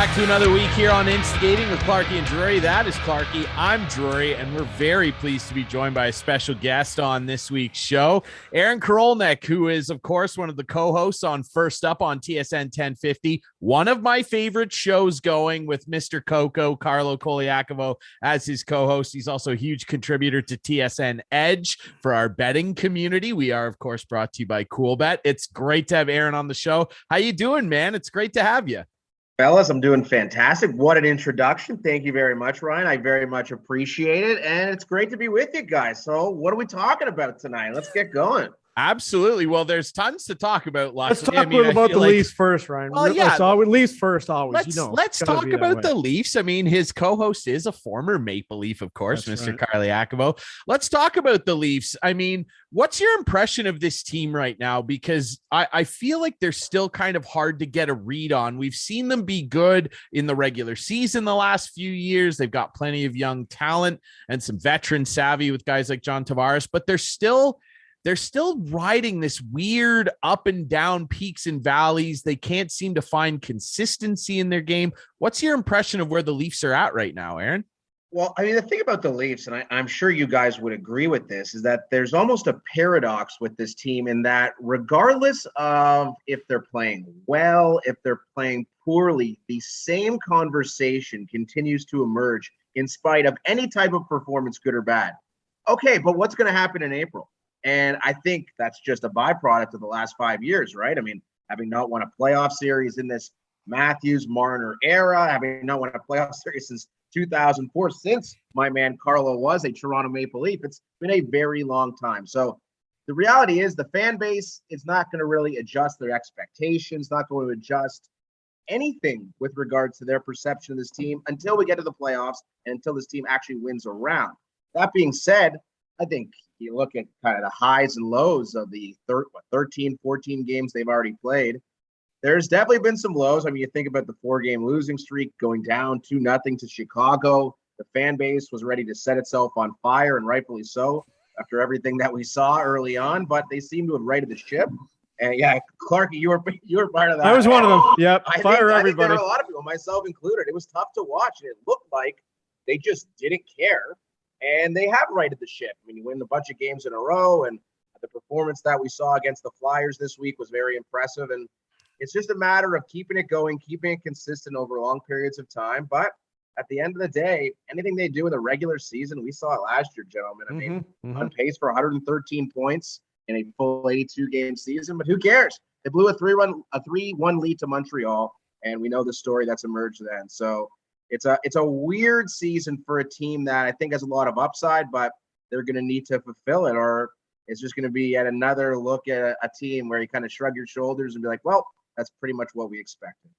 back to another week here on Instigating with Clarkey and Drury. That is Clarkey. I'm Drury, and we're very pleased to be joined by a special guest on this week's show, Aaron Korolnek, who is, of course, one of the co-hosts on First Up on TSN 1050. One of my favorite shows going, with Mr. Coco, Carlo Coliacovo, as his co-host. He's also a huge contributor to TSN Edge for our betting community. We are, of course, brought to you by CoolBet. It's great to have Aaron on the show. How you doing, man? It's great to have you. Fellas, I'm doing fantastic. What an introduction. Thank you very much, Ryan. I very much appreciate it. And it's great to be with you guys. So what are we talking about tonight? Let's get going. Absolutely. Well, there's tons to talk about. Let's talk a little about the Leafs first, Ryan. Well, yeah. Leafs first, always. Let's talk about the Leafs. I mean, his co-host is a former Maple Leaf, of course, That's Mr. Right. Coliacovo. Let's talk about the Leafs. I mean, what's your impression of this team right now? Because I feel like they're still kind of hard to get a read on. We've seen them be good in the regular season the last few years. They've got plenty of young talent and some veteran savvy with guys like John Tavares, but they're still riding this weird up and down peaks and valleys. They can't seem to find consistency in their game. What's your impression of where the Leafs are at right now, Aaron? Well, I mean, the thing about the Leafs, and I'm sure you guys would agree with this, is that there's almost a paradox with this team in that regardless of if they're playing well, if they're playing poorly, the same conversation continues to emerge in spite of any type of performance, good or bad. Okay, but what's going to happen in April? And I think that's just a byproduct of the last 5 years, right? I mean, having not won a playoff series in this Matthews-Marner era, having not won a playoff series since 2004, since my man Carlo was a Toronto Maple Leaf, it's been a very long time. So the reality is the fan base is not going to really adjust their expectations, not going to adjust anything with regards to their perception of this team until we get to the playoffs and until this team actually wins a round. That being said, I think you look at kind of the highs and lows of the 13, 14 games they've already played. There's definitely been some lows. I mean, you think about the 4-game losing streak going down 2-0 to Chicago. The fan base was ready to set itself on fire, and rightfully so, after everything that we saw early on, but they seem to have righted the ship. And yeah, Clarkey, you were part of that. I was one of them. Yep. Fire everybody. I think there were a lot of people, myself included. It was tough to watch, and it looked like they just didn't care. And they have righted the ship. I mean, you win a bunch of games in a row, and the performance that we saw against the Flyers this week was very impressive. And it's just a matter of keeping it going, keeping it consistent over long periods of time. But at the end of the day, anything they do in the regular season, we saw it last year, gentlemen. I mean, on pace for 113 points in a full 82-game season. But who cares? They blew a 3-1 lead to Montreal, and we know the story that's emerged then. So it's a weird season for a team that I think has a lot of upside, but they're going to need to fulfill it, or it's just going to be yet another look at a team where you kind of shrug your shoulders and be like, well, that's pretty much what we expected.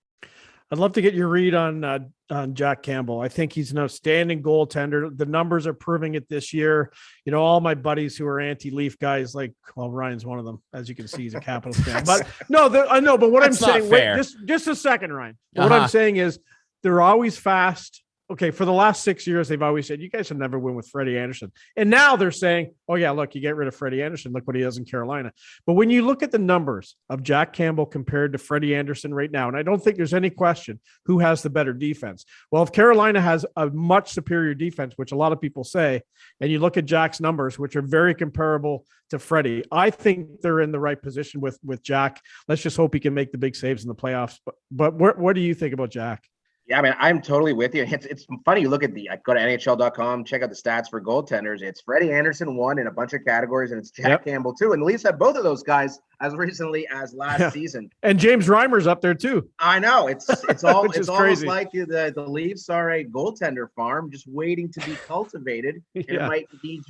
I'd love to get your read on Jack Campbell. I think he's an outstanding goaltender. The numbers are proving it this year. You know, all my buddies who are anti-Leaf guys, like, well, Ryan's one of them. As you can see, he's a Capitals fan. But no, I know. But what I'm saying, wait, just a second, Ryan. What I'm saying is, they're always fast. Okay, for the last 6 years, they've always said, you guys will never win with Freddie Anderson. And now they're saying, oh, yeah, look, you get rid of Freddie Anderson. Look what he does in Carolina. But when you look at the numbers of Jack Campbell compared to Freddie Anderson right now, and I don't think there's any question who has the better defense. Well, if Carolina has a much superior defense, which a lot of people say, and you look at Jack's numbers, which are very comparable to Freddie, I think they're in the right position with Jack. Let's just hope he can make the big saves in the playoffs. But what do you think about Jack? Yeah, I mean, I'm totally with you. It's funny. You look at I go to NHL.com, check out the stats for goaltenders. It's Freddie Anderson won in a bunch of categories, and it's Jack Campbell too. And the Leafs had both of those guys as recently as last season. And James Reimer's up there too. I know. It's all it's almost crazy. like the Leafs are a goaltender farm just waiting to be cultivated. And you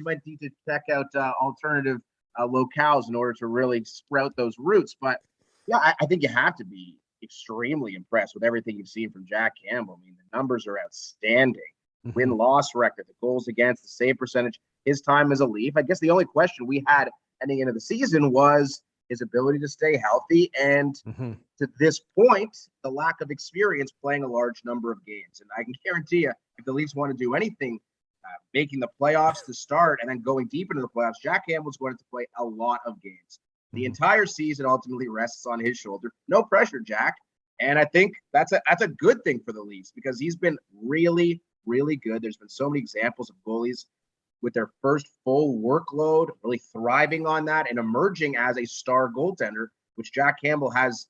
might need to check out alternative locales in order to really sprout those roots. But yeah, I think you have to be extremely impressed with everything you've seen from Jack Campbell. I mean, the numbers are outstanding. Win-loss record, the goals against, the save percentage, his time as a Leaf. I guess the only question we had heading into the season was his ability to stay healthy and to this point, the lack of experience playing a large number of games. And I can guarantee you, if the Leafs want to do anything, making the playoffs to start and then going deep into the playoffs, Jack Campbell's going to play a lot of games. The entire season ultimately rests on his shoulder. No pressure, Jack. And I think that's a good thing for the Leafs because he's been really, really good. There's been so many examples of goalies with their first full workload, really thriving on that and emerging as a star goaltender, which Jack Campbell has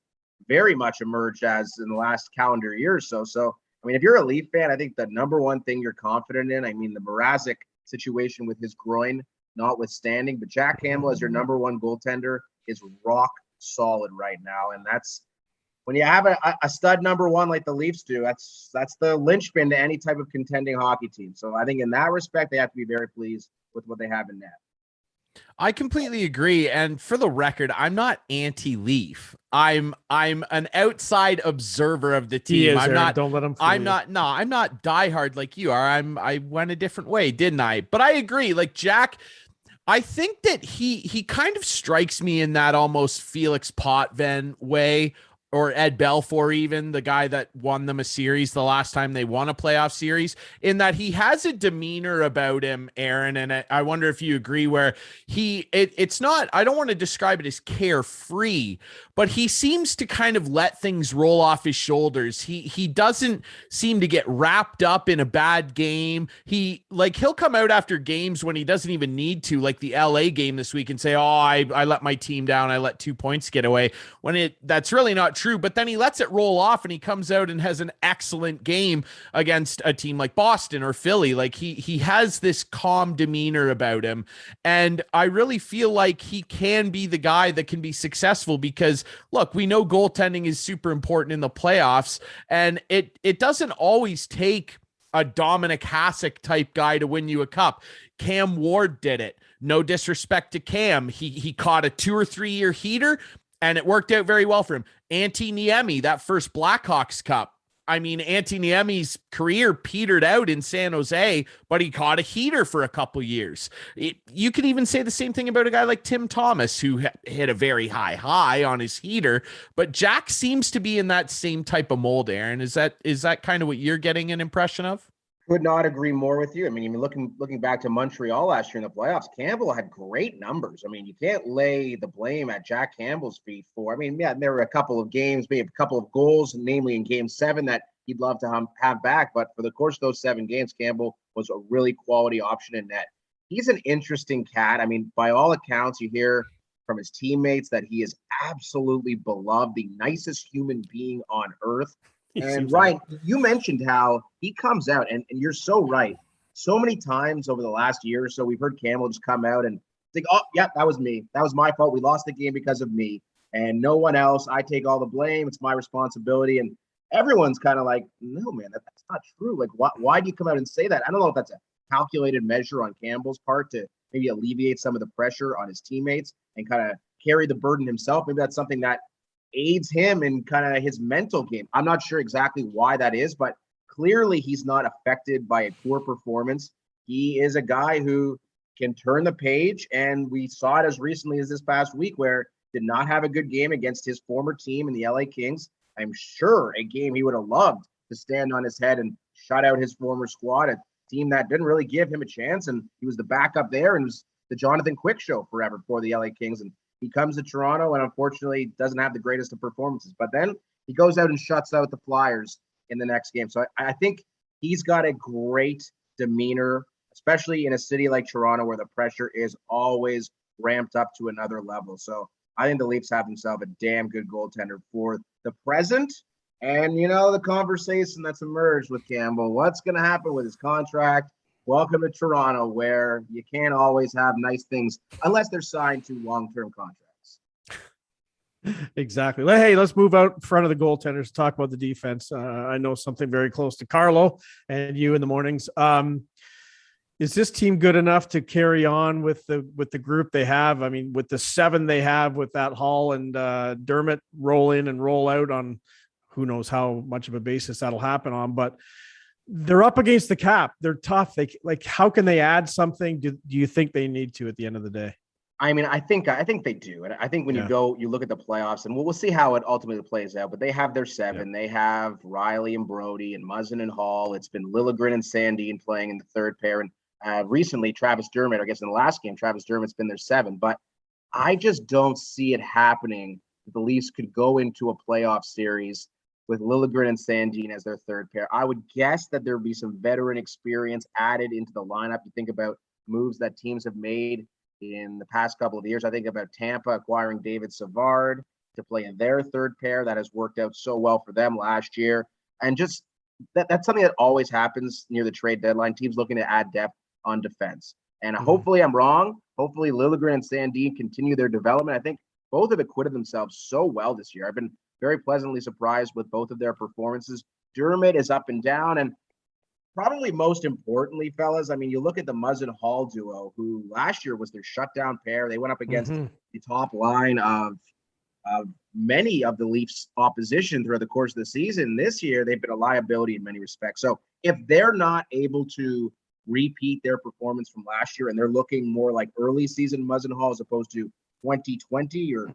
very much emerged as in the last calendar year or so. So, I mean, if you're a Leaf fan, I think the number one thing you're confident in, I mean, the Mrazek situation with his groin notwithstanding, but Jack Campbell as your number one goaltender is rock solid right now. And that's when you have a stud number one like the Leafs do, that's the linchpin to any type of contending hockey team. So I think in that respect, they have to be very pleased with what they have in net. I completely agree. And for the record, I'm not anti-Leaf. I'm an outside observer of the team. I'm not. Don't let him. I'm not. No, I'm not diehard like you are. I went a different way, didn't I? But I agree. Like Jack, I think that he kind of strikes me in that almost Felix Potvin way, or Ed Belfour, even the guy that won them a series the last time they won a playoff series, in that he has a demeanor about him, Aaron. And I wonder if you agree, where it's not, I don't want to describe it as carefree, but he seems to kind of let things roll off his shoulders. He doesn't seem to get wrapped up in a bad game. He'll come out after games when he doesn't even need to, like the LA game this week, and say, oh, I let my team down. I let 2 points get away, when that's really not true. But then he lets it roll off and he comes out and has an excellent game against a team like Boston or Philly. Like he has this calm demeanor about him. And I really feel like he can be the guy that can be successful because, look, we know goaltending is super important in the playoffs, and it doesn't always take a Dominic Hasek type guy to win you a cup. Cam Ward did it. No disrespect to Cam. He caught a 2 or 3 year heater and it worked out very well for him. Antti Niemi, that first Blackhawks Cup. I mean, Antti Niemi's career petered out in San Jose, but he caught a heater for a couple years. You could even say the same thing about a guy like Tim Thomas, who hit a very high on his heater. But Jack seems to be in that same type of mold, Aaron. Is that kind of what you're getting an impression of? Could not agree more with you. I mean, even looking back to Montreal last year in the playoffs, Campbell had great numbers. I mean, you can't lay the blame at Jack Campbell's feet for. I mean, yeah, there were a couple of games, maybe a couple of goals, namely in Game 7, that he'd love to have back. But for the course of those 7 games, Campbell was a really quality option in net. He's an interesting cat. I mean, by all accounts, you hear from his teammates that he is absolutely beloved, the nicest human being on earth. And Ryan, you mentioned how he comes out, and you're so right. So many times over the last year or so, we've heard Campbell just come out and think, oh, yeah, that was me. That was my fault. We lost the game because of me and no one else. I take all the blame. It's my responsibility. And everyone's kind of like, no, man, that's not true. Like, why do you come out and say that? I don't know if that's a calculated measure on Campbell's part to maybe alleviate some of the pressure on his teammates and kind of carry the burden himself. Maybe that's something that aids him in kind of his mental game. I'm not sure exactly why that is, but clearly he's not affected by a poor performance. He is a guy who can turn the page, and we saw it as recently as this past week where did not have a good game against his former team in the LA Kings. I'm sure a game he would have loved to stand on his head and shut out his former squad, a team that didn't really give him a chance, and he was the backup there and was the Jonathan Quick show forever for the LA Kings. And he comes to Toronto and unfortunately doesn't have the greatest of performances. But then he goes out and shuts out the Flyers in the next game. So I think he's got a great demeanor, especially in a city like Toronto where the pressure is always ramped up to another level. So I think the Leafs have themselves a damn good goaltender for the present. And, the conversation that's emerged with Campbell, what's going to happen with his contract? Welcome to Toronto, where you can't always have nice things unless they're signed to long-term contracts. Exactly. Hey, let's move out in front of the goaltenders, talk about the defense. I know something very close to Carlo and you in the mornings. Is this team good enough to carry on with the group they have? I mean, with the 7 they have with that Hall and Dermott roll in and roll out on who knows how much of a basis that'll happen on, but they're up against the cap. They're tough. How can they add something? Do you think they need to at the end of the day? I mean, I think they do. And I think when you look at the playoffs, and we'll see how it ultimately plays out, but they have their 7. They have Riley and Brody and Muzzin and Hall. It's been Liljegren and Sandin playing in the third pair. And recently Travis Dermott, I guess in the last game, Travis Dermott's been their 7. But I just don't see it happening that the Leafs could go into a playoff series with Liljegren and Sandin as their third pair. I would guess that there would be some veteran experience added into the lineup. You think about moves that teams have made in the past couple of years. I think about Tampa acquiring David Savard to play in their third pair. That has worked out so well for them last year. And just that's something that always happens near the trade deadline. Teams looking to add depth on defense. And hopefully I'm wrong. Hopefully Liljegren and Sandin continue their development. I think both have acquitted themselves so well this year. I've been very pleasantly surprised with both of their performances. Dermott is up and down. And probably most importantly, fellas, I mean, you look at the Muzzin Hall duo, who last year was their shutdown pair. They went up against the top line of many of the Leafs' opposition throughout the course of the season. This year, they've been a liability in many respects. So if they're not able to repeat their performance from last year and they're looking more like early season Muzzin Hall as opposed to 2020 or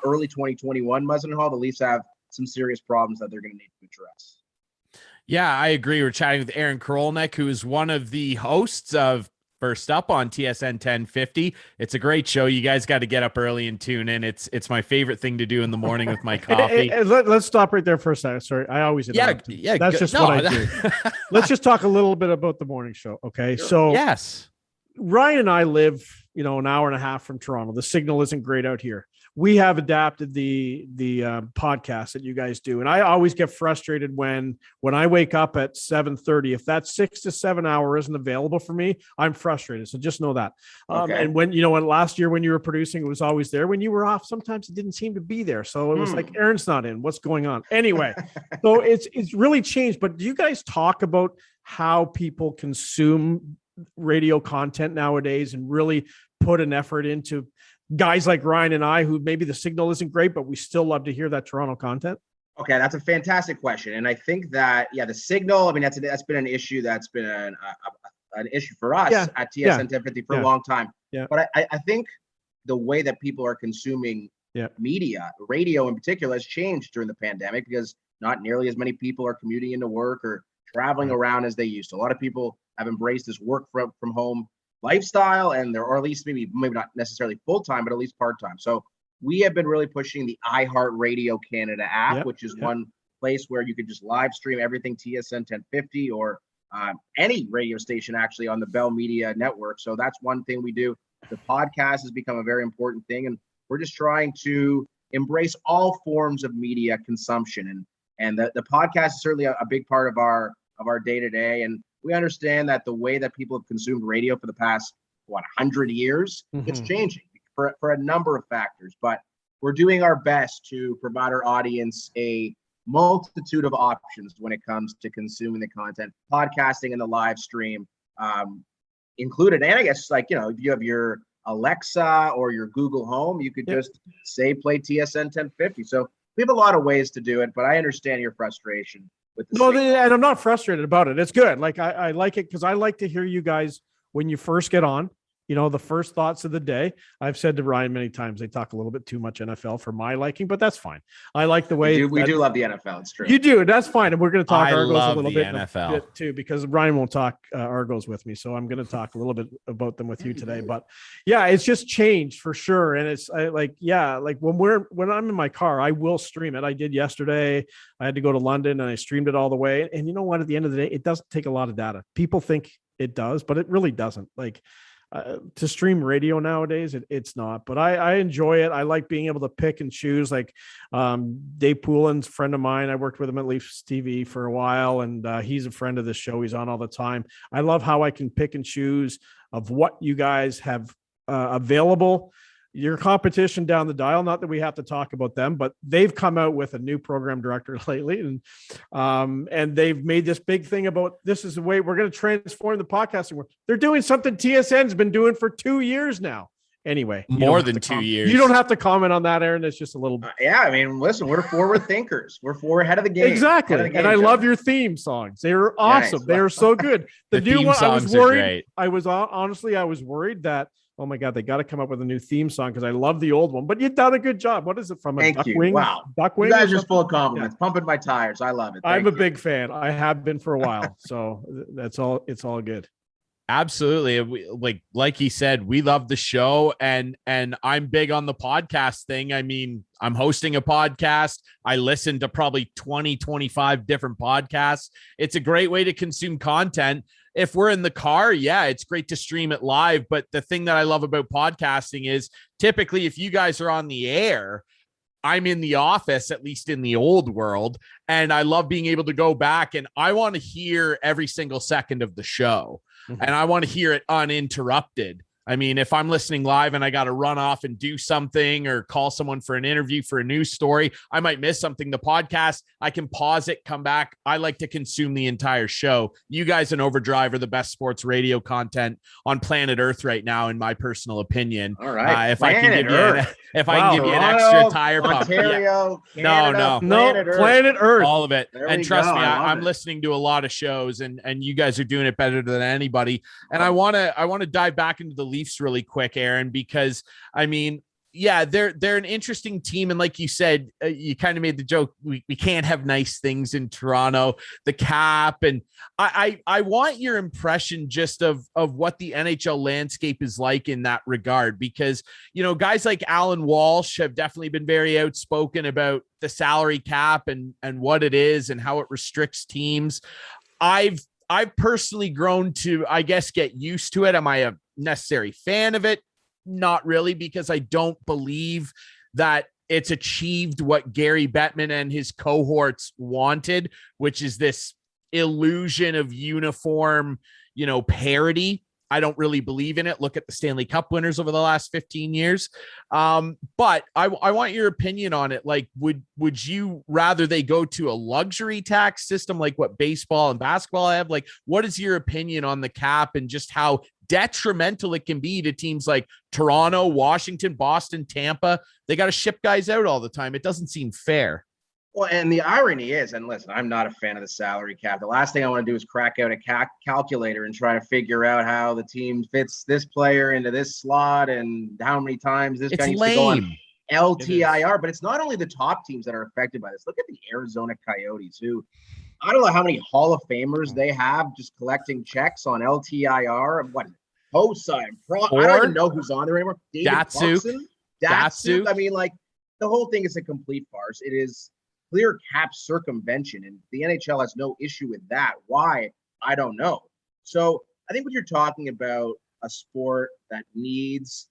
early 2021 Muzzin Hall, the Leafs have some serious problems that they're going to need to address. Yeah, I agree. We're chatting with Aaron Korolnek, who is one of the hosts of First Up on TSN 1050. It's a great show. You guys got to get up early and tune in. It's my favorite thing to do in the morning with my coffee. Let's stop right there for a second. Sorry, I always interrupt. Yeah. That's just what I do. Let's just talk a little bit about the morning show. Okay, sure. So yes, Ryan and I live, an hour and a half from Toronto. The signal isn't great out here. We have adapted the podcast that you guys do. And I always get frustrated when I wake up at 7:30, if that 6 to 7 hour isn't available for me, I'm frustrated. So just know that. Okay. And when last year, when you were producing, it was always there. When you were off, sometimes it didn't seem to be there. So it was like, Aaron's not in, what's going on? Anyway, so it's really changed, but do you guys talk about how people consume radio content nowadays and really put an effort into guys like Ryan and I, who maybe the signal isn't great, but we still love to hear that Toronto content? Okay, that's a fantastic question. And I think that, the signal, I mean, that's been an issue that's been an issue for us at TSN 1050 for a long time. Yeah. But I think the way that people are consuming media, radio in particular, has changed during the pandemic because not nearly as many people are commuting into work or traveling around as they used to. A lot of people have embraced this work from home lifestyle, and or at least maybe not necessarily full-time, but at least part-time. So we have been really pushing the iHeartRadio Canada app, which is one place where you can just live stream everything TSN 1050 or any radio station actually on the Bell Media network. So that's one thing we do. The podcast has become a very important thing, and we're just trying to embrace all forms of media consumption. And the podcast is certainly a big part of our day-to-day. And we understand that the way that people have consumed radio for the past, 100 years, it's changing for a number of factors. But we're doing our best to provide our audience a multitude of options when it comes to consuming the content, podcasting and the live stream included. And I guess, if you have your Alexa or your Google Home, you could just say play TSN 1050. So we have a lot of ways to do it, but I understand your frustration. And I'm not frustrated about it. It's good. Like I like it because I like to hear you guys when you first get on, the first thoughts of the day. I've said to Ryan many times, they talk a little bit too much NFL for my liking, but that's fine. I like the way we do love the NFL. It's true. You do. That's fine. And we're going to talk Argos a little bit NFL too, because Ryan won't talk Argos with me. So I'm going to talk a little bit about them with you today, but it's just changed for sure. And it's like when I'm in my car, I will stream it. I did yesterday. I had to go to London and I streamed it all the way. And you know what, at the end of the day, it doesn't take a lot of data. People think it does, but it really doesn't. To stream radio nowadays, it's not, but I enjoy it. I like being able to pick and choose. Like Dave Poulin's a friend of mine. I worked with him at Leafs TV for a while, and he's a friend of the show. He's on all the time. I love how I can pick and choose of what you guys have available. Your competition down the dial, not that we have to talk about them, but they've come out with a new program director lately, and they've made this big thing about this is the way we're going to transform the podcasting world. They're doing something TSN's been doing for 2 years now. Anyway, more than 2 years. You don't have to comment on that, Aaron. It's just a little. I mean, listen, we're forward thinkers. We're ahead of the game. Exactly. And I love your theme songs. They are awesome. Nice. They are so good. The new one, I was worried. I was worried that, oh my God, they got to come up with a new theme song because I love the old one. But you've done a good job. What is it from? Thank you. Duckwing? Wow. Duckwing. You guys are just full of compliments. Pumping my tires. I love it. I'm a big fan. I have been for a while. So that's all. It's all good. Absolutely. Like he said, we love the show, and I'm big on the podcast thing. I mean, I'm hosting a podcast. I listen to probably 20-25 different podcasts. It's a great way to consume content. If we're in the car, yeah, it's great to stream it live. But the thing that I love about podcasting is typically if you guys are on the air, I'm in the office, at least in the old world, and I love being able to go back and I want to hear every single second of the show. And I want to hear it uninterrupted. I mean, if I'm listening live and I got to run off and do something or call someone for an interview for a news story, I might miss something. The podcast, I can pause it, come back. I like to consume the entire show. You guys in Overdrive are the best sports radio content on planet Earth right now, in my personal opinion. All right. If I can give you an extra tire pump. Ontario, Yeah. Canada, No, Planet Earth. all of it. There And we trust go. me, I love I'm it. listening to a lot of shows, and you guys are doing it better than anybody. And I want to dive back into the Leafs really quick, Aaron, because I mean, yeah, they're an interesting team, and like you said, you kind of made the joke, we can't have nice things in Toronto, the cap, and I want your impression just of what the NHL landscape is like in that regard, because you know, guys like Alan Walsh have definitely been very outspoken about the salary cap and what it is and how it restricts teams. I've personally grown to, I guess, get used to it. Am I a necessary fan of it? Not really, because I don't believe that it's achieved what Gary Bettman and his cohorts wanted, which is this illusion of uniform, you know, parity. I don't really believe in it. Look at the Stanley Cup winners over the last 15 years. But I want your opinion on it. Like, would you rather they go to a luxury tax system like what baseball and basketball have? Like, what is your opinion on the cap and just how detrimental it can be to teams like Toronto, Washington, Boston, Tampa? They got to ship guys out all the time. It doesn't seem fair. Well, and the irony is, and listen, I'm not a fan of the salary cap. The last thing I want to do is crack out a calculator and try to figure out how the team fits this player into this slot and how many times this guy needs to go on LTIR. But it's not only the top teams that are affected by this. Look at the Arizona Coyotes, who I don't know how many Hall of Famers they have just collecting checks on LTIR. What is it? Hossa and Pro. I don't even know who's on there anymore. Datsuk. I mean, like, the whole thing is a complete farce. It is clear cap circumvention, and the NHL has no issue with that. Why? I don't know. So I think when you're talking about a sport that needs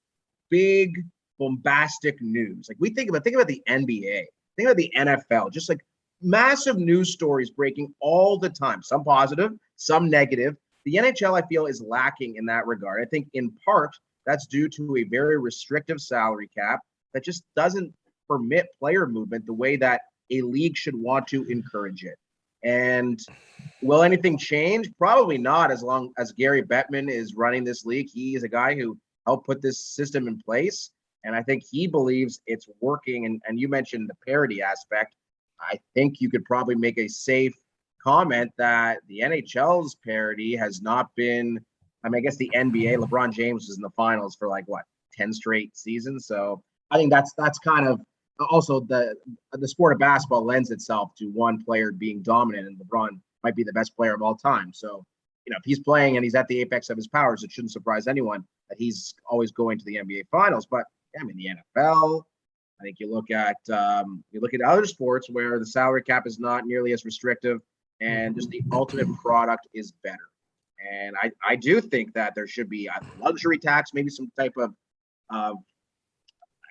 big, bombastic news, like think about the NBA, think about the NFL, just like massive news stories breaking all the time, some positive, some negative. The NHL, I feel, is lacking in that regard. I think in part that's due to a very restrictive salary cap that just doesn't permit player movement the way that a league should want to encourage it. And will anything change? Probably not, as long as Gary Bettman is running this league. He is a guy who helped put this system in place, and I think he believes it's working. And you mentioned the parity aspect. I think you could probably make a safe comment that the NHL's parity has not been, I mean, I guess the NBA, LeBron James was in the finals for 10 straight seasons. So I think that's kind of also the sport of basketball lends itself to one player being dominant, and LeBron might be the best player of all time. So, you know, if he's playing and he's at the apex of his powers, it shouldn't surprise anyone that he's always going to the NBA finals. But I mean, the NFL, I think you look at other sports where the salary cap is not nearly as restrictive and just the ultimate product is better. And I do think that there should be a luxury tax, maybe some type of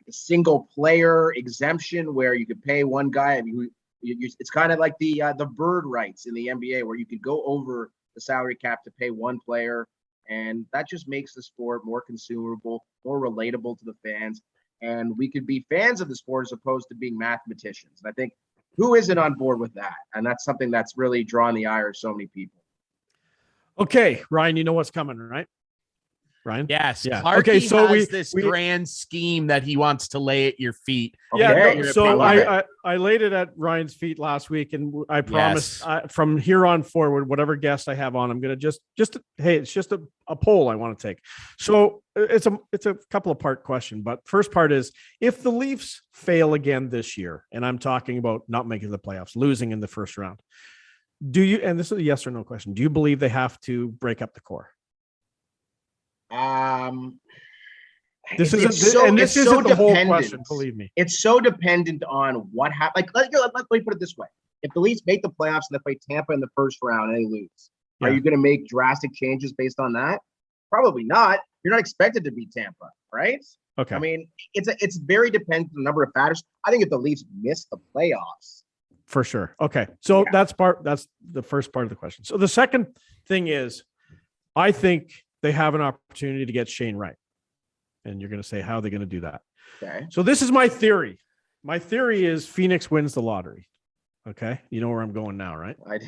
a single player exemption where you could pay one guy. I mean, it's kind of like the bird rights in the NBA, where you could go over the salary cap to pay one player, and that just makes the sport more consumable, more relatable to the fans, and we could be fans of the sport as opposed to being mathematicians. And I think who isn't on board with that? And that's something that's really drawn the ire of so many people. Okay, Ryan, you know what's coming, right? Ryan? Yes. Yeah. Clarkey okay, so has this grand scheme that he wants to lay at your feet. Yeah. Okay. No, so I laid it at Ryan's feet last week, and I promise from here on forward, whatever guest I have on, I'm going to hey, it's just a poll I want to take. So it's a couple of part question, but first part is, if the Leafs fail again this year, and I'm talking about not making the playoffs, losing in the first round, do you, and this is a yes or no question, do you believe they have to break up the core? This it's isn't, so and this it's isn't so the whole dependent. question. Believe me, It's so dependent on what happens. Like, let me put it this way: if the Leafs make the playoffs and they play Tampa in the first round and they lose, are you going to make drastic changes based on that? Probably not. You're not expected to beat Tampa, right? okay. I mean, it's very dependent on a number of factors. I think if the Leafs miss the playoffs, for sure. Okay, so that's the first part of the question. So the second thing is, I think they have an opportunity to get Shane Wright. And you're going to say, how are they going to do that? okay. So this is my theory. My theory is Phoenix wins the lottery. Okay. You know where I'm going now, right? I do.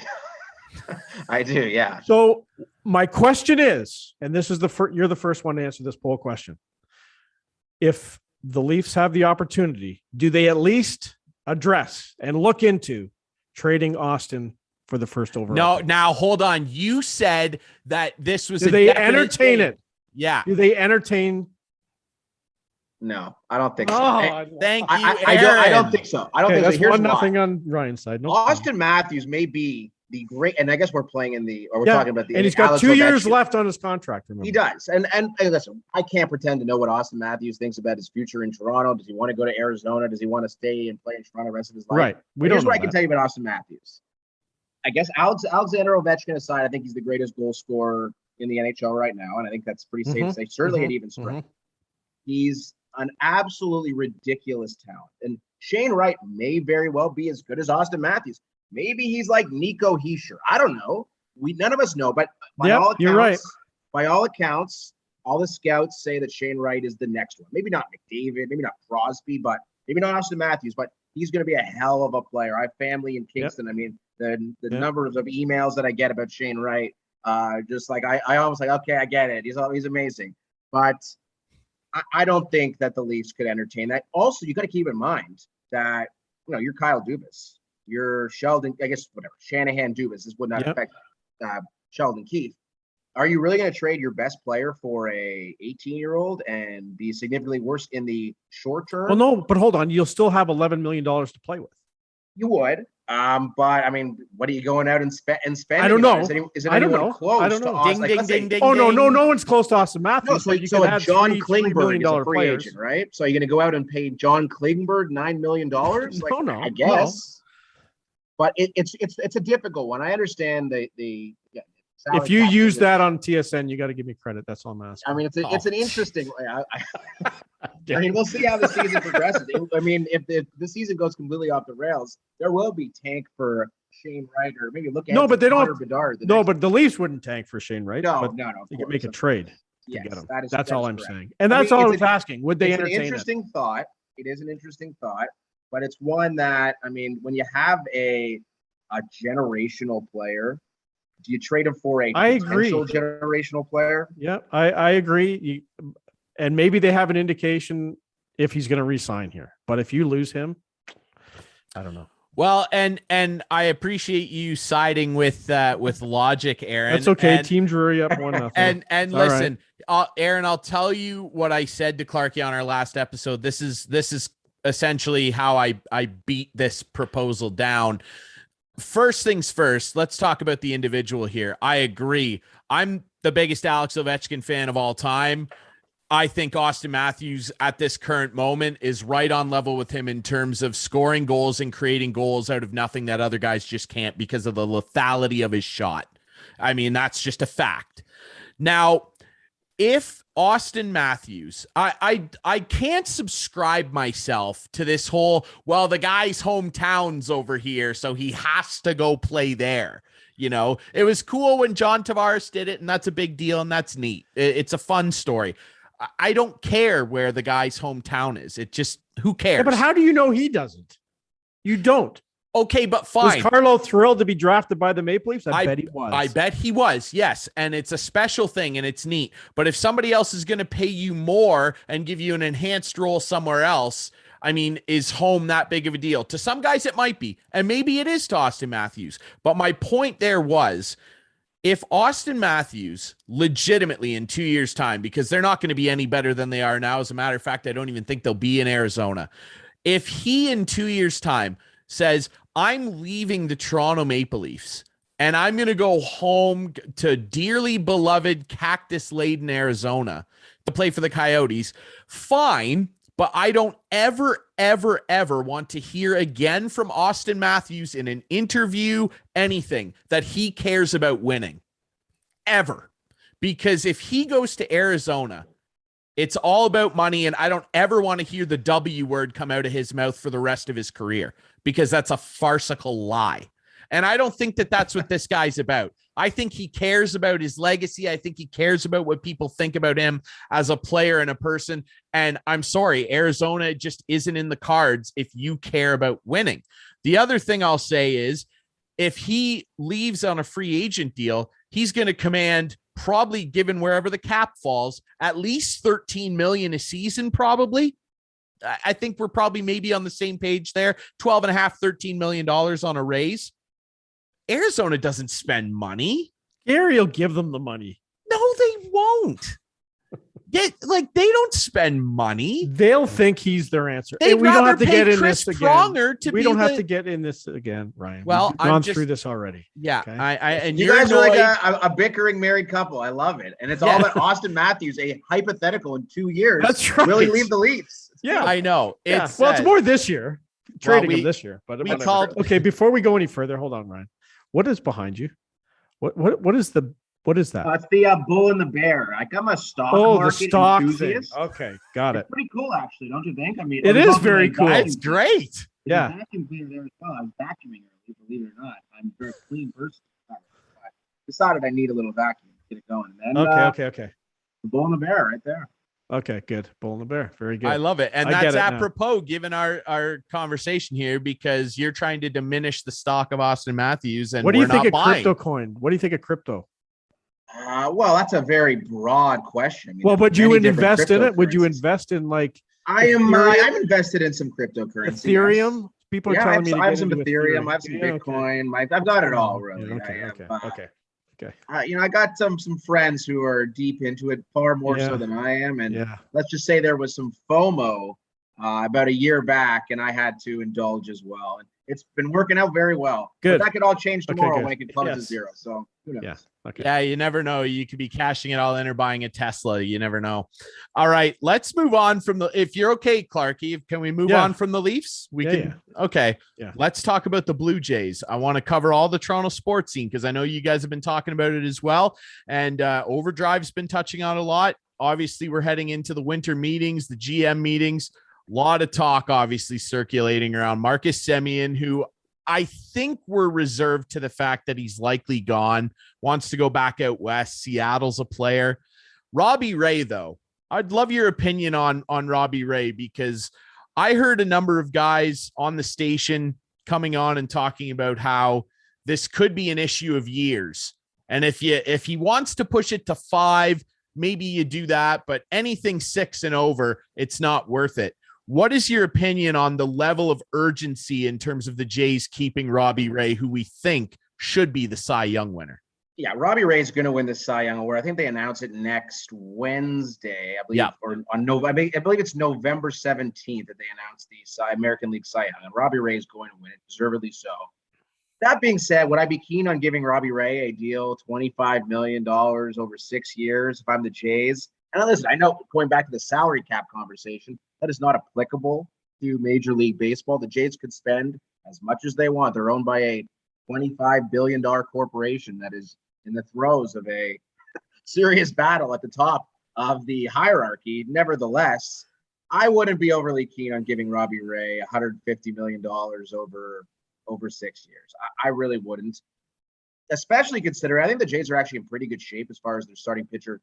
I do. Yeah. So my question is, and this is you're the first one to answer this poll question. If the Leafs have the opportunity, do they at least address and look into trading Austin for the first overall? No, now hold on. You said that this was do they entertain it? Yeah. Do they entertain? No, I don't think so. Thank you. I don't think so. I don't think that's so. Here's 1-0 on Ryan's side. No Austin Matthews may be the great, and I guess we're talking about the, and he's got Alex 2 years Ovechkin. left on his contract. Remember? He does, and listen, I can't pretend to know what Austin Matthews thinks about his future in Toronto. Does he want to go to Arizona? Does he want to stay and play in Toronto the rest of his life? Right. Here's what I can tell you about Austin Matthews. I guess Alexander Ovechkin aside, I think he's the greatest goal scorer in the NHL right now, and I think that's pretty safe to say. Certainly at even strength. He's an absolutely ridiculous talent. And Shane Wright may very well be as good as Austin Matthews. Maybe he's like Nico Hischier. I don't know. None of us know, but by all accounts, you're right. By all accounts, all the scouts say that Shane Wright is the next one. Maybe not McDavid, maybe not Crosby, but maybe not Austin Matthews, but he's going to be a hell of a player. I have family in Kingston. I mean, the numbers of emails that I get about Shane Wright, just like I almost like, okay, I get it. He's amazing. But I don't think that the Leafs could entertain that. Also, you got to keep in mind that, you're Kyle Dubas. You're Sheldon, I guess, whatever. Shanahan Dubas. This would not affect Sheldon Keefe. Are you really going to trade your best player for a 18-year-old and be significantly worse in the short term? Well, no, but hold on. You'll still have $11 million to play with. You would. But I mean, what are you going out and spending? I don't know. Is anyone close? I don't know. To Austin? Ding, ding, ding, oh, ding. no one's close to Austin Matthews. No, so can John Klingberg is a free players. agent, right? So you're going to go out and pay John Klingberg $9 million? No, I guess. But it's a difficult one. I understand the if you use that on TSN, you got to give me credit. That's all I'm asking. I mean, it's an interesting. I mean, we'll see how the season progresses. I mean, if the season goes completely off the rails, there will be tank for Shane Wright, or maybe look at but they don't. Bedard But the Leafs wouldn't tank for Shane Wright. No. They could make a trade. Yes, get him. That's all I'm correct. saying. And that's all I was asking. Would they entertain it? It's an interesting thought. It is an interesting thought, but it's one that, I mean, when you have a generational player, do you trade him for a potential generational player? Yeah, I agree. And maybe they have an indication if he's going to re-sign here. But if you lose him, I don't know. Well, and I appreciate you siding with logic, Aaron. That's okay. Team Drury up 1-0. And listen, right. Aaron, I'll tell you what I said to Clarkey on our last episode. This is essentially how I beat this proposal down. First things first, let's talk about the individual here. I agree. I'm the biggest Alex Ovechkin fan of all time. I think Austin Matthews at this current moment is right on level with him in terms of scoring goals and creating goals out of nothing that other guys just can't because of the lethality of his shot. I mean, that's just a fact. Now, if Austin Matthews, I can't subscribe myself to this whole, well, the guy's hometown's over here, so he has to go play there. It was cool when John Tavares did it, and that's a big deal, and that's neat. It's a fun story. I don't care where the guy's hometown is. It just, who cares? Yeah, but how do you know he doesn't? You don't. Okay, but fine. Was Carlo thrilled to be drafted by the Maple Leafs? I bet he was. I bet he was, yes. And it's a special thing and it's neat. But if somebody else is going to pay you more and give you an enhanced role somewhere else, I mean, is home that big of a deal? To some guys, it might be. And maybe it is to Austin Matthews. But my point there was, if Austin Matthews legitimately in 2 years' time, because they're not going to be any better than they are now. As a matter of fact, I don't even think they'll be in Arizona. If he in 2 years' time says, I'm leaving the Toronto Maple Leafs and I'm going to go home to dearly beloved cactus-laden Arizona to play for the Coyotes, fine, but I don't ever want to hear again from Austin Matthews in an interview, anything, that he cares about winning. Ever. Because if he goes to Arizona, it's all about money, and I don't ever want to hear the W word come out of his mouth for the rest of his career, because that's a farcical lie. And I don't think that that's what this guy's about. I think he cares about his legacy. I think he cares about what people think about him as a player and a person. And I'm sorry, Arizona just isn't in the cards if you care about winning. The other thing I'll say is, if he leaves on a free agent deal, he's going to command, probably given wherever the cap falls, at least $13 million a season, probably. I think we're probably maybe on the same page there. $12.5, $13 million on a raise. Arizona doesn't spend money. Gary will give them the money. No, they won't. They don't spend money. They'll think he's their answer. They'd we don't have to get in Chris this Pronger again. We don't have to get in this again, Ryan. Well, we've gone through this already. Yeah, okay? And you guys are like a bickering married couple. I love it, and it's all about Austin Matthews, a hypothetical in 2 years. That's right. Will he leave the Leafs? Yeah, I know. It's more this year. Trading him this year, but okay. Before we go any further, hold on, Ryan. What is behind you? What is that? It's the bull and the bear. I got my stock market the stock enthusiast. thing. Okay, got it. Pretty cool, actually, don't you think? I mean, it is very cool. It's great. Yeah. Vacuum cleaner there as well. I was vacuuming earlier, believe it or not. I'm a very clean person. I decided I need a little vacuum to get it going. And then, okay. The bull and the bear right there. Okay, good. Bull and the bear. Very good. I love it. And that's apropos given our conversation here, because you're trying to diminish the stock of Austin Matthews. And what do you think of crypto coin? What do you think of crypto? Well, that's a very broad question. Well, would you invest in it? Would you invest in I'm invested in some cryptocurrency. Ethereum? Yes. People are telling me I have some Ethereum. I have some Bitcoin. Okay. I've got it all, really. Okay. I got some friends who are deep into it, far more so than I am. And let's just say there was some FOMO about a year back, and I had to indulge as well. And it's been working out very well. Good. But that could all change tomorrow when it could come to zero. So who knows? Yeah. Okay. Yeah, you never know. You could be cashing it all in or buying a Tesla. You never know. All right, let's move on from if you're okay, Clarkey, can we move on from the Leafs? We can. Yeah. Okay. Yeah. Let's talk about the Blue Jays. I want to cover all the Toronto sports scene, because I know you guys have been talking about it as well. And Overdrive's been touching on a lot. Obviously, we're heading into the winter meetings, the GM meetings. A lot of talk, obviously, circulating around Marcus Semien, who I think we're reserved to the fact that he's likely gone, wants to go back out west. Seattle's a player. Robbie Ray, though, I'd love your opinion on Robbie Ray, because I heard a number of guys on the station coming on and talking about how this could be an issue of years. And if he wants to push it to 5, maybe you do that, but anything 6 and over, it's not worth it. What is your opinion on the level of urgency in terms of the Jays keeping Robbie Ray, who we think should be the Cy Young winner? Yeah, Robbie Ray is going to win the Cy Young Award. I think they announce it next Wednesday, I believe, or on November. I believe it's November 17th that they announce the American League Cy Young, and Robbie Ray is going to win it, deservedly so. That being said, would I be keen on giving Robbie Ray a deal, $25 million over 6 years, if I'm the Jays? And listen, I know, going back to the salary cap conversation, that is not applicable to Major League Baseball. The Jays could spend as much as they want. They're owned by a $25 billion corporation that is in the throes of a serious battle at the top of the hierarchy. Nevertheless, I wouldn't be overly keen on giving Robbie Ray $150 million over 6 years. I really wouldn't, especially considering I think the Jays are actually in pretty good shape as far as their starting pitcher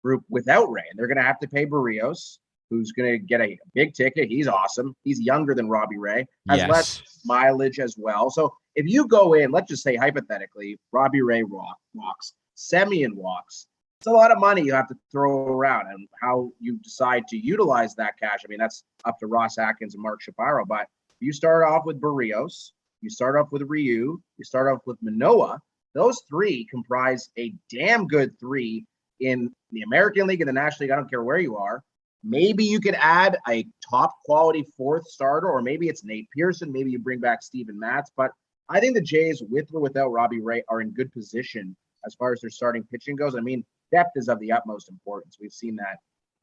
group without Ray. And they're going to have to pay Barrios, who's going to get a big ticket. He's awesome. He's younger than Robbie Ray, has less mileage as well. So if you go in, let's just say hypothetically, Robbie Ray walks, Semien walks, it's a lot of money you have to throw around. And how you decide to utilize that cash, I mean, that's up to Ross Atkins and Mark Shapiro. But you start off with Barrios, you start off with Ryu, you start off with Manoah. Those three comprise a damn good 3 in the American League and the National League. I don't care where you are. Maybe you could add a top quality 4th starter, or maybe it's Nate Pearson. Maybe you bring back Steven Matz. But I think the Jays, with or without Robbie Ray, are in good position as far as their starting pitching goes. I mean, depth is of the utmost importance. We've seen that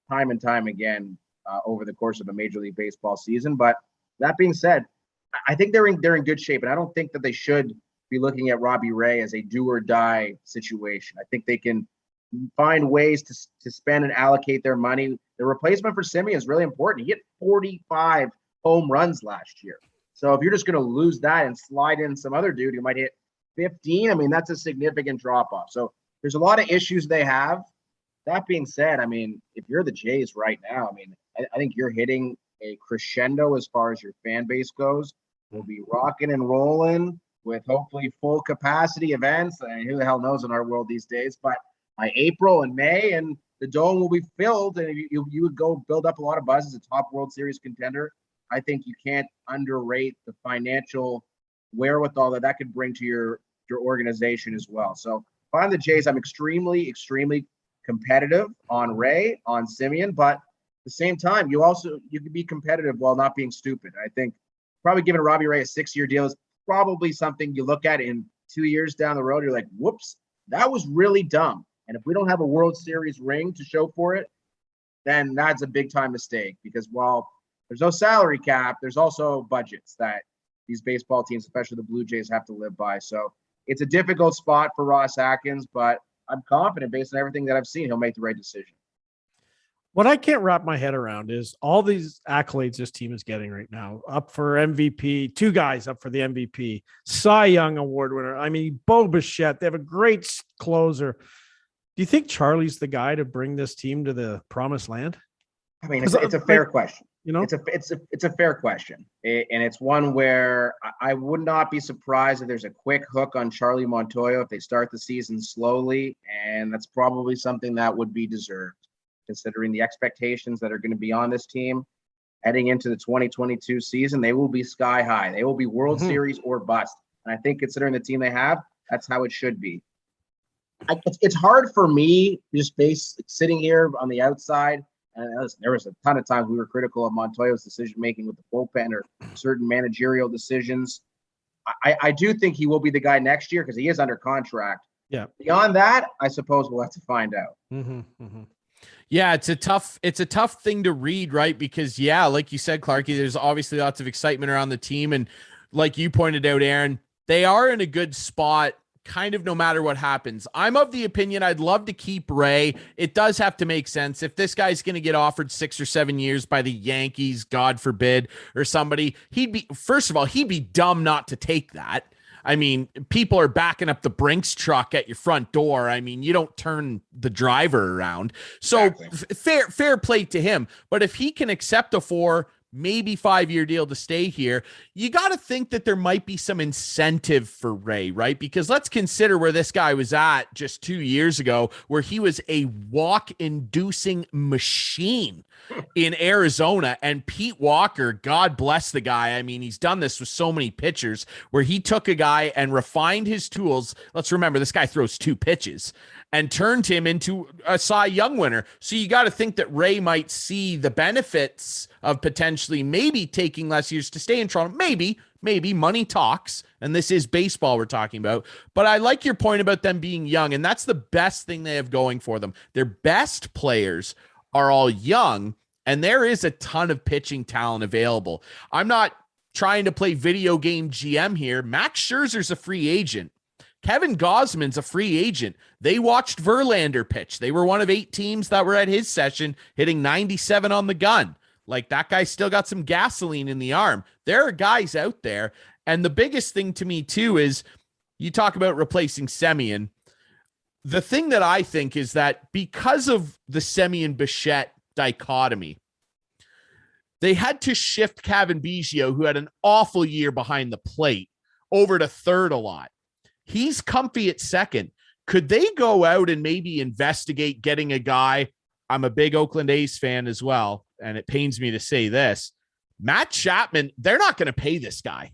time and time again over the course of a Major League Baseball season. But that being said, I think they're in good shape, and I don't think that they should be looking at Robbie Ray as a do or die situation. I think they can find ways to spend and allocate their money. The replacement for Semien is really important. He hit 45 home runs last year. So if you're just going to lose that and slide in some other dude who might hit 15, I mean, that's a significant drop off. So there's a lot of issues they have. That being said, I mean, if you're the Jays right now, I mean, I think you're hitting a crescendo as far as your fan base goes. We'll be rocking and rolling with hopefully full capacity events. And who the hell knows in our world these days, but by April and May, and the dome will be filled, and you would go build up a lot of buzz as a top World Series contender. I think you can't underrate the financial wherewithal that could bring to your organization as well. So if I'm the Jays, I'm extremely, extremely competitive on Ray, on Semien, but at the same time, you can be competitive while not being stupid. I think probably giving Robbie Ray a 6-year deal is probably something you look at in 2 years down the road. You're like, whoops, that was really dumb. And if we don't have a World Series ring to show for it, then that's a big time mistake, because while there's no salary cap, there's also budgets that these baseball teams, especially the Blue Jays, have to live by. So it's a difficult spot for Ross Atkins, but I'm confident based on everything that I've seen, he'll make the right decision. What I can't wrap my head around is all these accolades this team is getting right now. Up for MVP, 2 guys up for the MVP, Cy Young Award winner. I mean, Bo Bichette, they have a great closer. Do you think Charlie's the guy to bring this team to the promised land? I mean, it's a fair question. You know, it's a fair question, and it's one where I would not be surprised if there's a quick hook on Charlie Montoyo if they start the season slowly, and that's probably something that would be deserved, considering the expectations that are going to be on this team heading into the 2022 season. They will be sky high. They will be World Series or bust, and I think considering the team they have, that's how it should be. It's hard for me just sitting here on the outside. And there was a ton of times we were critical of Montoyo's decision-making with the bullpen or certain managerial decisions. I do think he will be the guy next year because he is under contract. Yeah. Beyond that, I suppose we'll have to find out. Yeah, it's a tough thing to read, right? Because like you said, Clarkey, there's obviously lots of excitement around the team. And like you pointed out, Aaron, they are in a good spot kind of no matter what happens. I'm of the opinion I'd love to keep Ray. It does have to make sense. If this guy's going to get offered 6 or 7 years by the Yankees, God forbid, or somebody, first of all, he'd be dumb not to take that. I mean, people are backing up the Brinks truck at your front door. I mean, you don't turn the driver around. So exactly. Fair play to him. But if he can accept a 4, maybe 5-year deal to stay here, you got to think that there might be some incentive for Ray, right? Because let's consider where this guy was at just 2 years ago, where he was a walk-inducing machine in Arizona. And Pete Walker, God bless the guy. I mean, he's done this with so many pitchers, where he took a guy and refined his tools. Let's remember, this guy throws 2 pitches and turned him into a Cy Young winner. So you got to think that Ray might see the benefits of potentially maybe taking less years to stay in Toronto. Maybe money talks, and this is baseball we're talking about. But I like your point about them being young, and that's the best thing they have going for them. Their best players are all young, and there is a ton of pitching talent available. I'm not trying to play video game GM here. Max Scherzer's a free agent. Kevin Gausman's a free agent. They watched Verlander pitch. They were one of 8 teams that were at his session hitting 97 on the gun. Like, that guy still got some gasoline in the arm. There are guys out there. And the biggest thing to me too is you talk about replacing Semien. The thing that I think is that because of the Semien Bichette dichotomy, they had to shift Kevin Biggio, who had an awful year behind the plate, over to third a lot. He's comfy at second. Could they go out and maybe investigate getting a guy? I'm a big Oakland A's fan as well, and it pains me to say this. Matt Chapman, they're not going to pay this guy.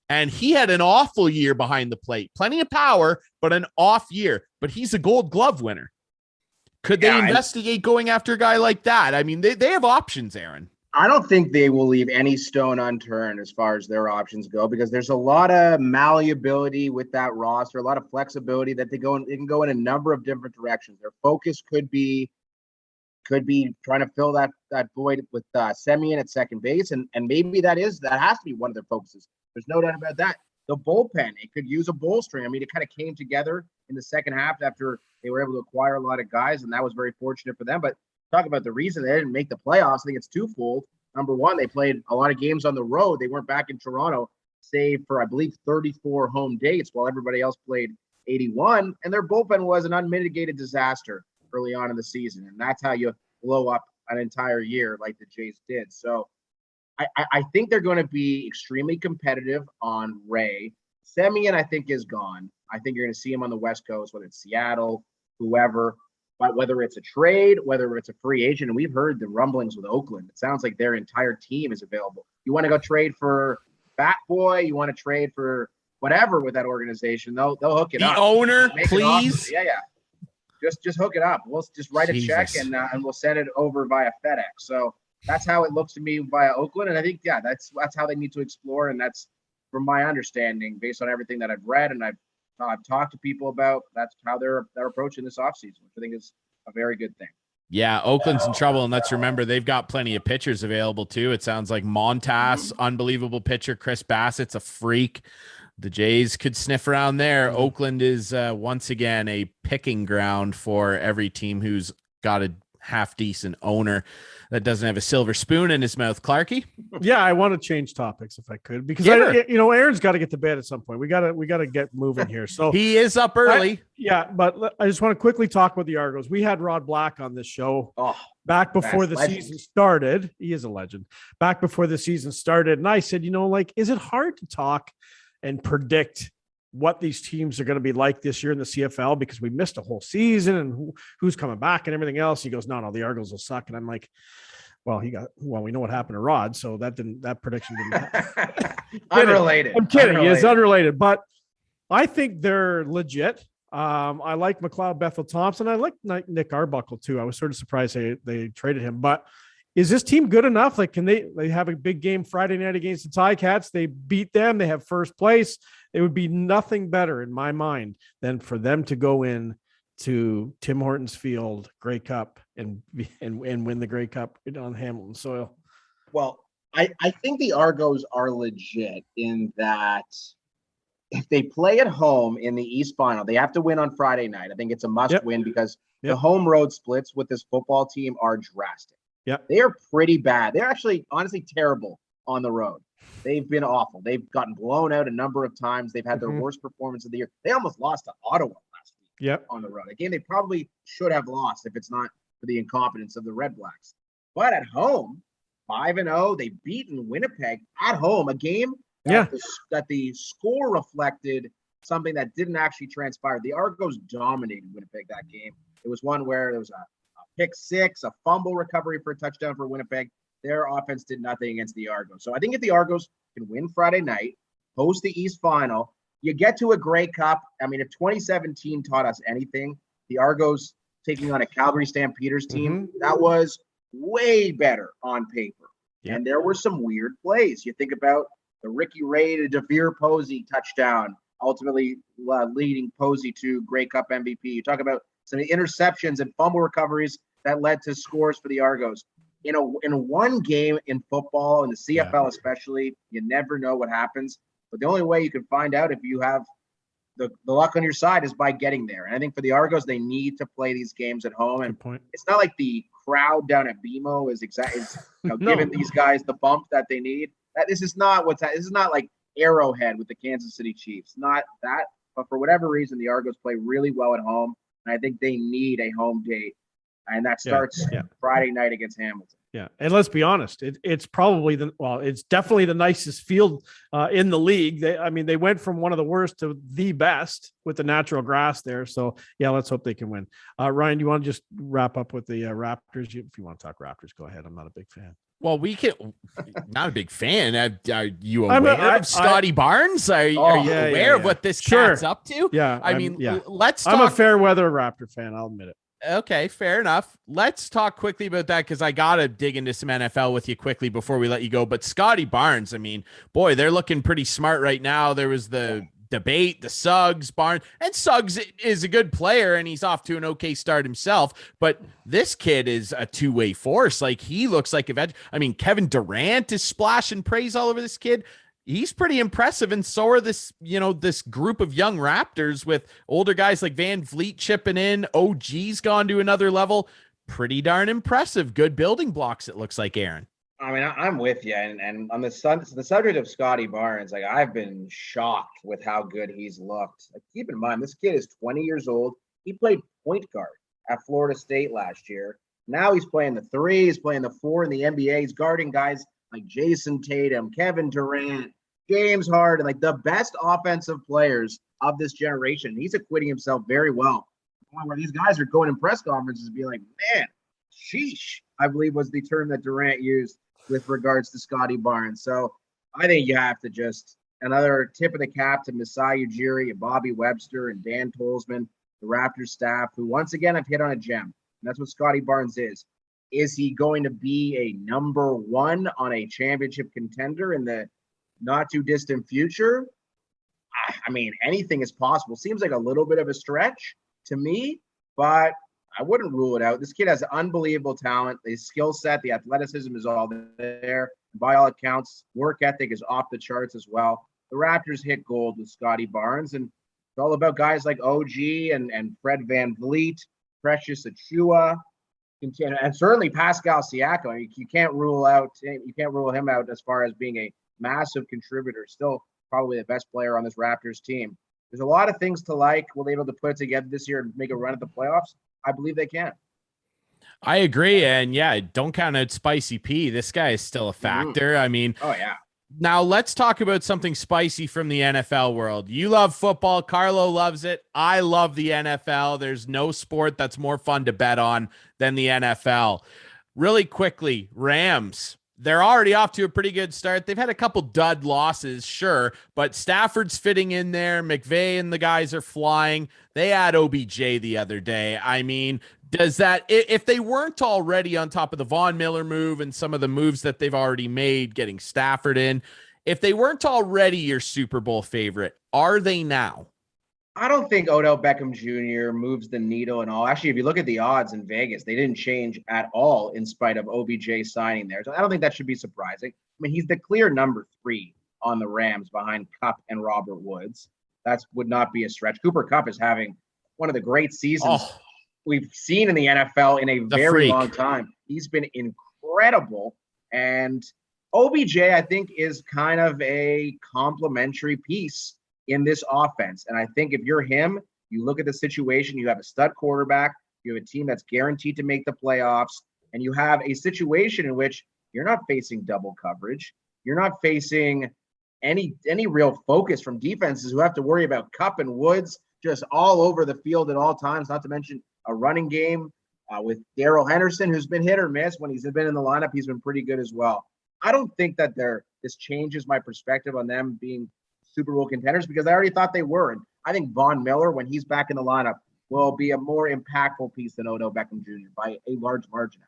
And he had an awful year behind the plate. Plenty of power, but an off year. But he's a Gold Glove winner. Could they investigate going after a guy like that? I mean, they have options, Aaron. I don't think they will leave any stone unturned as far as their options go, because there's a lot of malleability with that roster, a lot of flexibility that they can go in a number of different directions. Their focus could be trying to fill that void with Semien at second base, and maybe that has to be one of their focuses. There's no doubt about that. The bullpen, it could use a bolstering. I mean, it kind of came together in the second half after they were able to acquire a lot of guys, and that was very fortunate for them. But talk about the reason they didn't make the playoffs. I think it's twofold. Number one, they played a lot of games on the road. They weren't back in Toronto, save for, I believe, 34 home dates, while everybody else played 81. And their bullpen was an unmitigated disaster early on in the season. And that's how you blow up an entire year like the Jays did. So I think they're going to be extremely competitive on Ray. Semien, I think, is gone. I think you're going to see him on the West Coast, whether it's Seattle, whoever. But whether it's a trade, whether it's a free agent, and we've heard the rumblings with Oakland, it sounds like their entire team is available. You want to go trade for Bat Boy, you want to trade for whatever with that organization, they'll hook it up. The owner, please. Yeah. Just hook it up. We'll just write a check and we'll send it over via FedEx. So that's how it looks to me via Oakland. And I think, that's how they need to explore. And that's, from my understanding, based on everything that I've read and I've talked to people about, that's how they're approaching this offseason, which I think is a very good thing. Yeah, Oakland's in trouble, and let's remember they've got plenty of pitchers available too. It sounds like Montas, unbelievable pitcher. Chris Bassett's a freak. The Jays could sniff around there. Oakland is once again a picking ground for every team who's got a half decent owner that doesn't have a silver spoon in his mouth. Clarkey? Yeah, I want to change topics if I could, because Aaron's got to get to bed at some point. We got to get moving here. So he is up early. But I just want to quickly talk about the Argos. We had Rod Black on this show back before the season started. He is a legend. Back before the season started, and I said, is it hard to talk and predict what these teams are going to be like this year in the CFL, because we missed a whole season and who's coming back and everything else? He goes, no, the Argos will suck. And I'm like, well, we know what happened to Rod. So that prediction didn't happen. Unrelated. I'm kidding. It's unrelated, but I think they're legit. I like McLeod Bethel Thompson. I like Nick Arbuckle too. I was sort of surprised they traded him, but is this team good enough? Like, can they have a big game Friday night against the Ticats? They beat them. They have first place. It would be nothing better in my mind than for them to go in to Tim Hortons Field, Grey Cup, and win the Grey Cup on Hamilton soil. Well, I think the Argos are legit in that if they play at home in the East Final, they have to win on Friday night. I think it's a must win because the home road splits with this football team are drastic. Yeah, they are pretty bad. They're actually honestly terrible on the road. They've been awful. They've gotten blown out a number of times. They've had their worst performance of the year. They almost lost to Ottawa last week on the road. A game they probably should have lost if it's not for the incompetence of the Red Blacks. But at home, 5-0, they've beaten Winnipeg at home. A game that the score reflected something that didn't actually transpire. The Argos dominated Winnipeg that game. It was one where there was a pick six, a fumble recovery for a touchdown for Winnipeg. Their offense did nothing against the Argos. So I think if the Argos can win Friday night, host the East Final, you get to a Grey Cup. I mean, if 2017 taught us anything, the Argos taking on a Calgary Stampeders team, that was way better on paper. Yep. And there were some weird plays. You think about the Ricky Ray to DeVere Posey touchdown, ultimately leading Posey to Grey Cup MVP. You talk about some interceptions and fumble recoveries that led to scores for the Argos. In one game in football, in the CFL especially, you never know what happens. But the only way you can find out if you have the luck on your side is by getting there. And I think for the Argos, they need to play these games at home. And it's not like the crowd down at BMO is giving these guys the bump that they need. This is not like Arrowhead with the Kansas City Chiefs. Not that, but for whatever reason, the Argos play really well at home. And I think they need a home date. And that starts Friday night against Hamilton. Yeah. And let's be honest, it's probably it's definitely the nicest field in the league. They went from one of the worst to the best with the natural grass there. So let's hope they can win. Ryan, do you want to just wrap up with the Raptors? If you want to talk Raptors, go ahead. I'm not a big fan. Well, we can. Not a big fan. Are you aware of Scotty Barnes? Are you aware of what this cat's up to? Yeah. Let's talk. I'm a fair weather Raptor fan. I'll admit it. Okay, fair enough. Let's talk quickly about that because I got to dig into some NFL with you quickly before we let you go. But Scotty Barnes, I mean, boy, they're looking pretty smart right now. There was the debate, the Suggs, Barnes, and Suggs is a good player and he's off to an okay start himself. But this kid is a two-way force. Like he looks like I mean, Kevin Durant is splashing praise all over this kid. He's pretty impressive, and so are this group of young Raptors with older guys like Van Vliet chipping in. OG's gone to another level. Pretty darn impressive. Good building blocks, it looks like, Aaron. I mean, I'm with you, and on the subject of Scotty Barnes, like I've been shocked with how good he's looked. Like, keep in mind, this kid is 20 years old. He played point guard at Florida State last year. Now he's playing the three, he's playing the four in the NBA. He's guarding guys like Jason Tatum, Kevin Durant, James Harden, like the best offensive players of this generation. He's acquitting himself very well. Where these guys are going in press conferences and being like, man, sheesh, I believe was the term that Durant used with regards to Scotty Barnes. So I think you have to just another tip of the cap to Masai Ujiri and Bobby Webster and Dan Tolzman, the Raptors staff, who once again have hit on a gem. And that's what Scotty Barnes is. Is he going to be a number one on a championship contender in the not too distant future? I mean, anything is possible. Seems like a little bit of a stretch to me, but I wouldn't rule it out. This kid has unbelievable talent. The skill set, the athleticism is all there. By all accounts, work ethic is off the charts as well. The Raptors hit gold with Scotty Barnes, and it's all about guys like OG and Fred Van Vliet, Precious Achua, and certainly Pascal Siakam. You can't rule him out as far as being a massive contributor. Still probably the best player on this Raptors team. There's a lot of things to like. Will they be able to put it together this year and make a run at the playoffs? I believe they can. I agree. And yeah, don't count out Spicy P. This guy is still a factor. I mean, oh yeah. Now let's talk about something spicy from the NFL world. You love football. Carlo loves it. I love the NFL. There's no sport that's more fun to bet on than the NFL. Really quickly, Rams. They're already off to a pretty good start. They've had a couple dud losses, sure, but Stafford's fitting in there. McVay and the guys are flying. They had OBJ the other day. I mean, does that, if they weren't already on top of the Von Miller move and some of the moves that they've already made, getting Stafford in, if they weren't already your Super Bowl favorite, are they now? I don't think Odell Beckham Jr. moves the needle and all. Actually, if you look at the odds in Vegas, they didn't change at all in spite of OBJ signing there. So I don't think that should be surprising. I mean, he's the clear number 3 on the Rams behind Kupp and Robert Woods. That would not be a stretch. Cooper Kupp is having one of the great seasons we've seen in the NFL in a very long time. He's been incredible. And OBJ, I think, is kind of a complementary piece in this offense. And I think if you're him, you look at the situation, you have a stud quarterback, you have a team that's guaranteed to make the playoffs, and you have a situation in which you're not facing double coverage. You're not facing any real focus from defenses who have to worry about Kupp and Woods just all over the field at all times, not to mention a running game with Darrell Henderson, who's been hit or miss. When he's been in the lineup, he's been pretty good as well. I don't think that this changes my perspective on them being Super Bowl contenders because I already thought they were. And I think Von Miller, when he's back in the lineup, will be a more impactful piece than Odell Beckham Jr. by a large margin.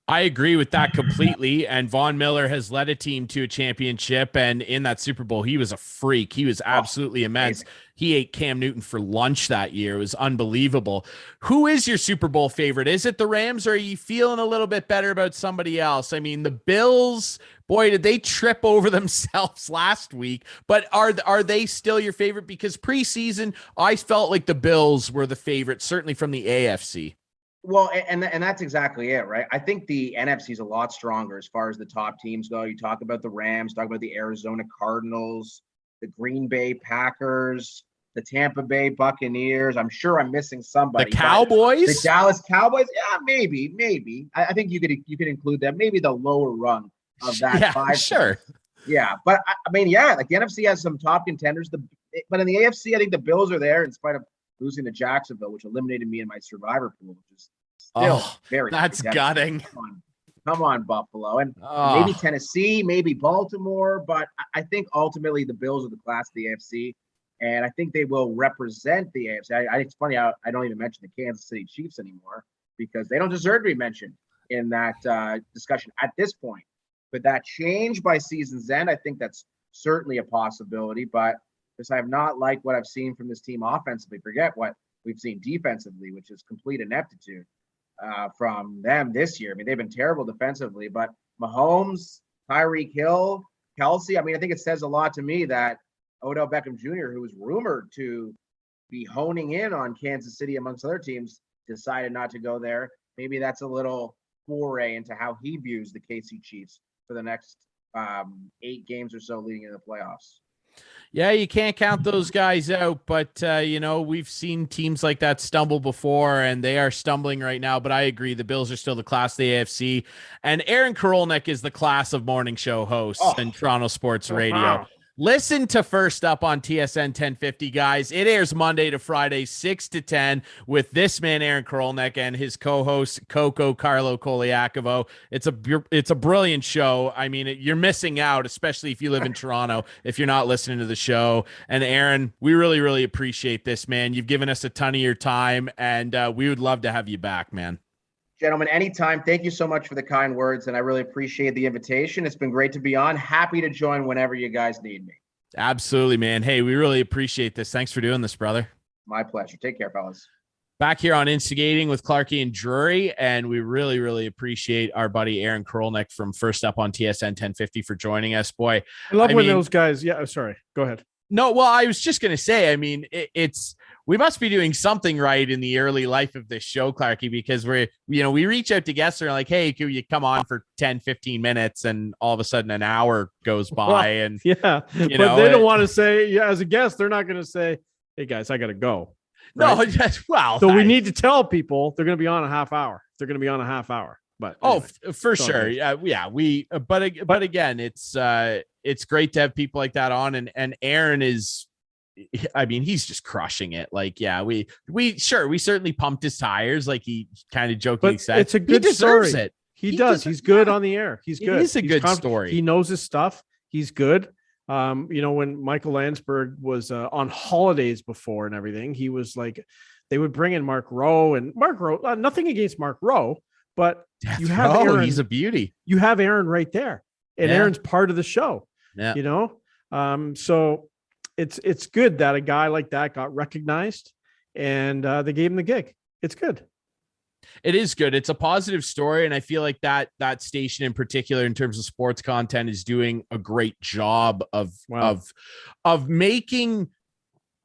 I agree with that completely. And Von Miller has led a team to a championship. And in that Super Bowl, he was a freak. He was absolutely immense. Amazing. He ate Cam Newton for lunch that year. It was unbelievable. Who is your Super Bowl favorite? Is it the Rams, or are you feeling a little bit better about somebody else? I mean, the Bills, boy, did they trip over themselves last week. But are they still your favorite? Because preseason, I felt like the Bills were the favorite, certainly from the AFC. Well, and that's exactly it, right? I think the NFC is a lot stronger as far as the top teams go. You talk about the Rams, talk about the Arizona Cardinals, the Green Bay Packers, the Tampa Bay Buccaneers. I'm sure I'm missing somebody. The Cowboys? The Dallas Cowboys? Yeah, maybe. I think you could include them. Maybe the lower rung of that. Yeah, 5. sure. Yeah, but I mean, yeah, like the NFC has some top contenders. But in the AFC, I think the Bills are there in spite of losing to Jacksonville, which eliminated me in my survivor pool, which is still very. That's gutting. Come on, Buffalo, and maybe Tennessee, maybe Baltimore, but I think ultimately the Bills are the class of the AFC. And I think they will represent the AFC. It's funny, I don't even mention the Kansas City Chiefs anymore because they don't deserve to be mentioned in that discussion at this point. But that change by season's end, I think that's certainly a possibility. But because I have not liked what I've seen from this team offensively, forget what we've seen defensively, which is complete ineptitude from them this year. I mean, they've been terrible defensively, but Mahomes, Tyreek Hill, Kelsey, I mean, I think it says a lot to me that Odell Beckham Jr., who was rumored to be honing in on Kansas City amongst other teams, decided not to go there. Maybe that's a little foray into how he views the KC Chiefs for the next 8 games or so leading into the playoffs. Yeah, you can't count those guys out, but we've seen teams like that stumble before, and they are stumbling right now. But I agree, the Bills are still the class of the AFC, and Aaron Korolnek is the class of morning show hosts in Toronto Sports Radio. Listen to First Up on TSN 1050, guys. It airs Monday to Friday, 6 to 10, with this man, Aaron Korolnek, and his co-host, Coco Carlo Koliakovo. It's a brilliant show. I mean, you're missing out, especially if you live in Toronto, if you're not listening to the show. And Aaron, we really, really appreciate this, man. You've given us a ton of your time, and we would love to have you back, man. Gentlemen, anytime. Thank you so much for the kind words, and I really appreciate the invitation. It's been great to be on. Happy to join whenever you guys need me. Absolutely, man. Hey, we really appreciate this. Thanks for doing this, brother. My pleasure. Take care, fellas. Back here on Instigating with Clarkey and Drury, and we really, really appreciate our buddy Aaron Korolnek from First Up on TSN 1050 for joining us. Boy, I love when those guys. Yeah, sorry. Go ahead. No, well, I was just going to say, I mean, we must be doing something right in the early life of this show, Clarkey, because we reach out to guests and are like, hey, can you come on for 10, 15 minutes? And all of a sudden an hour goes by. And but they don't want to say, as a guest, they're not going to say, hey guys, I got to go. Right? No, so we need to tell people they're going to be on a half hour. They're going to be on a half hour. But anyway, for sure. Yeah. But again, it's great to have people like that on, and Aaron is, I mean, he's just crushing it. Like, yeah, we certainly pumped his tires. Like he kind of jokingly said, it's a good story. It. He does. He's good on the air. He's good. It's a good story. He knows his stuff. He's good. When Michael Landsberg was on holidays before and everything, he was like, they would bring in Mark Rowe, nothing against Mark Rowe, but you have Aaron. He's a beauty. You have Aaron right there, and Aaron's part of the show. Yeah. So it's good that a guy like that got recognized, and they gave him the gig. It's good. It is good. It's a positive story, and I feel like that station in particular, in terms of sports content, is doing a great job of making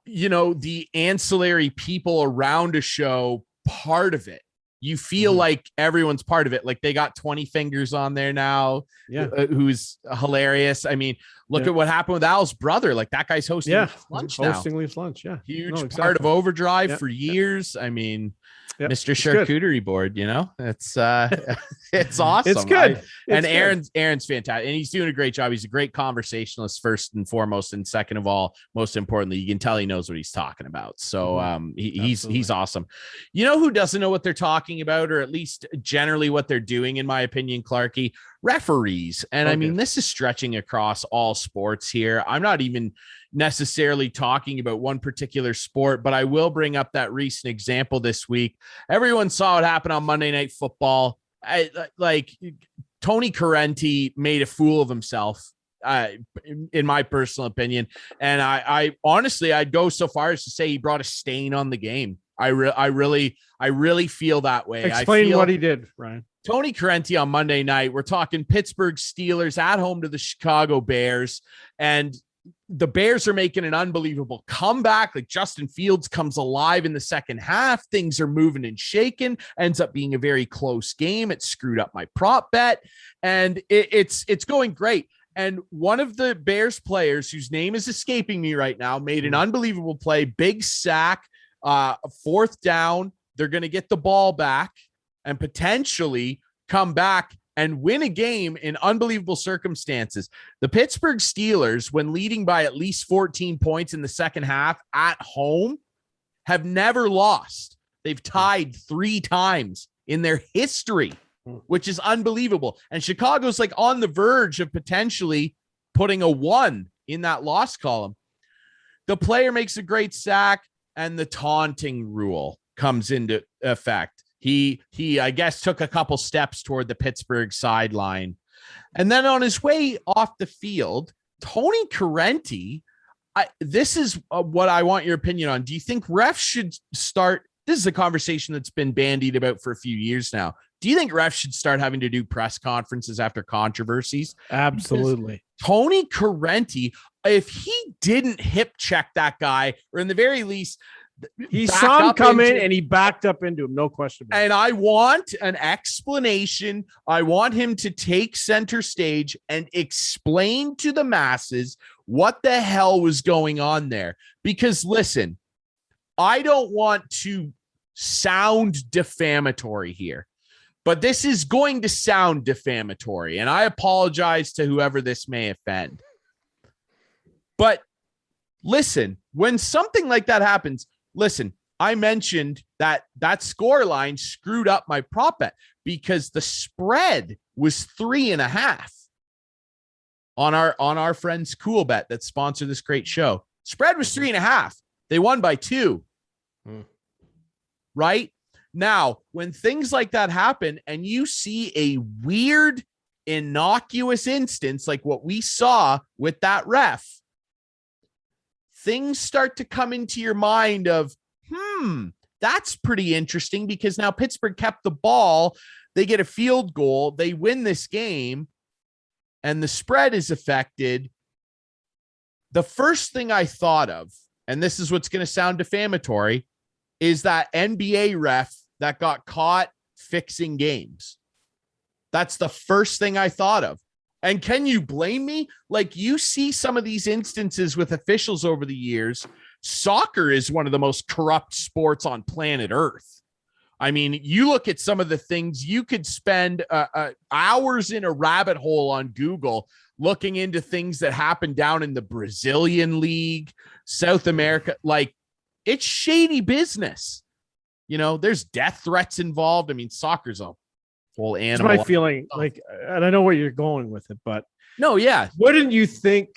the ancillary people around a show part of it. You feel like everyone's part of it. Like they got 20 Fingers on there now, who's hilarious. I mean, look at what happened with Al's brother. Like that guy's hosting Lunch now. Hosting Leafs Lunch, yeah. Huge part of Overdrive for years. I mean, Mr. Charcuterie Board, it's it's awesome. It's good. Aaron's fantastic, and he's doing a great job. He's a great conversationalist first and foremost, and second of all, most importantly, you can tell he knows what he's talking about. So he's awesome. You know who doesn't know what they're talking about, or at least generally what they're doing, in my opinion, Clarkey? Referees. And I mean, this is stretching across all sports here. I'm not even necessarily talking about one particular sport, but I will bring up that recent example this week. Everyone saw what happened on Monday Night Football. Tony Correnti made a fool of himself, in my personal opinion. And I honestly, I'd go so far as to say he brought a stain on the game. I really feel that way. Explain what he did, Ryan. Tony Correnti on Monday night, we're talking Pittsburgh Steelers at home to the Chicago Bears, and the Bears are making an unbelievable comeback. Like Justin Fields comes alive in the second half. Things are moving and shaking. Ends up being a very close game. It screwed up my prop bet, and it's going great. And one of the Bears players, whose name is escaping me right now, made an unbelievable play, big sack, fourth down. They're going to get the ball back and potentially come back and win a game in unbelievable circumstances. The Pittsburgh Steelers, when leading by at least 14 points in the second half at home, have never lost. They've tied 3 times in their history, which is unbelievable. And Chicago's like on the verge of potentially putting a 1 in that loss column. the player makes a great sack and the taunting rule comes into effect. He I guess took a couple steps toward the Pittsburgh sideline. And then on his way off the field, Tony Correnti, this is what I want your opinion on. Do you think refs should start? This is a conversation that's been bandied about for a few years now. Do you think refs should start having to do press conferences after controversies? Absolutely. Because Tony Correnti, if he didn't hip check that guy, or in the very least, he saw him come in and he backed up into him, no question. And I want an explanation. I want him to take center stage and explain to the masses what the hell was going on there. Because listen, I don't want to sound defamatory here, but this is going to sound defamatory, and I apologize to whoever this may offend. But listen, when something like that happens, listen, I mentioned that score line screwed up my prop bet because the spread was 3.5 on our friends Cool Bet that sponsor this great show. Spread was 3.5. They won by 2. Right? Now, when things like that happen and you see a weird, innocuous instance like what we saw with that ref, things start to come into your mind of, that's pretty interesting because now Pittsburgh kept the ball. They get a field goal. They win this game and the spread is affected. The first thing I thought of, and this is what's going to sound defamatory, is that NBA ref that got caught fixing games. That's the first thing I thought of. And can you blame me? Like, you see some of these instances with officials over the years. Soccer is one of the most corrupt sports on planet Earth. I mean, you look at some of the things, you could spend hours in a rabbit hole on Google looking into things that happen down in the Brazilian league, South America. Like, it's shady business. You know, there's death threats involved. I mean, soccer's a whole animal. It's my feeling, like, and I know where you're going with it, but no, yeah. Wouldn't you think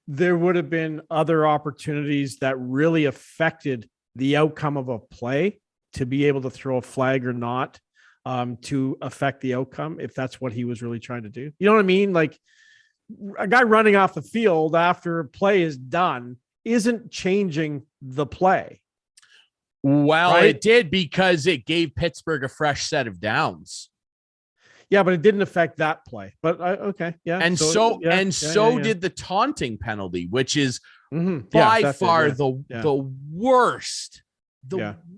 there would have been other opportunities that really affected the outcome of a play to be able to throw a flag or not, to affect the outcome if that's what he was really trying to do? You know what I mean? Like, a guy running off the field after a play is done isn't changing the play. Well, right? It did because it gave Pittsburgh a fresh set of downs. Yeah, but it didn't affect that play. But okay, yeah. And so did the taunting penalty, which is by far the worst,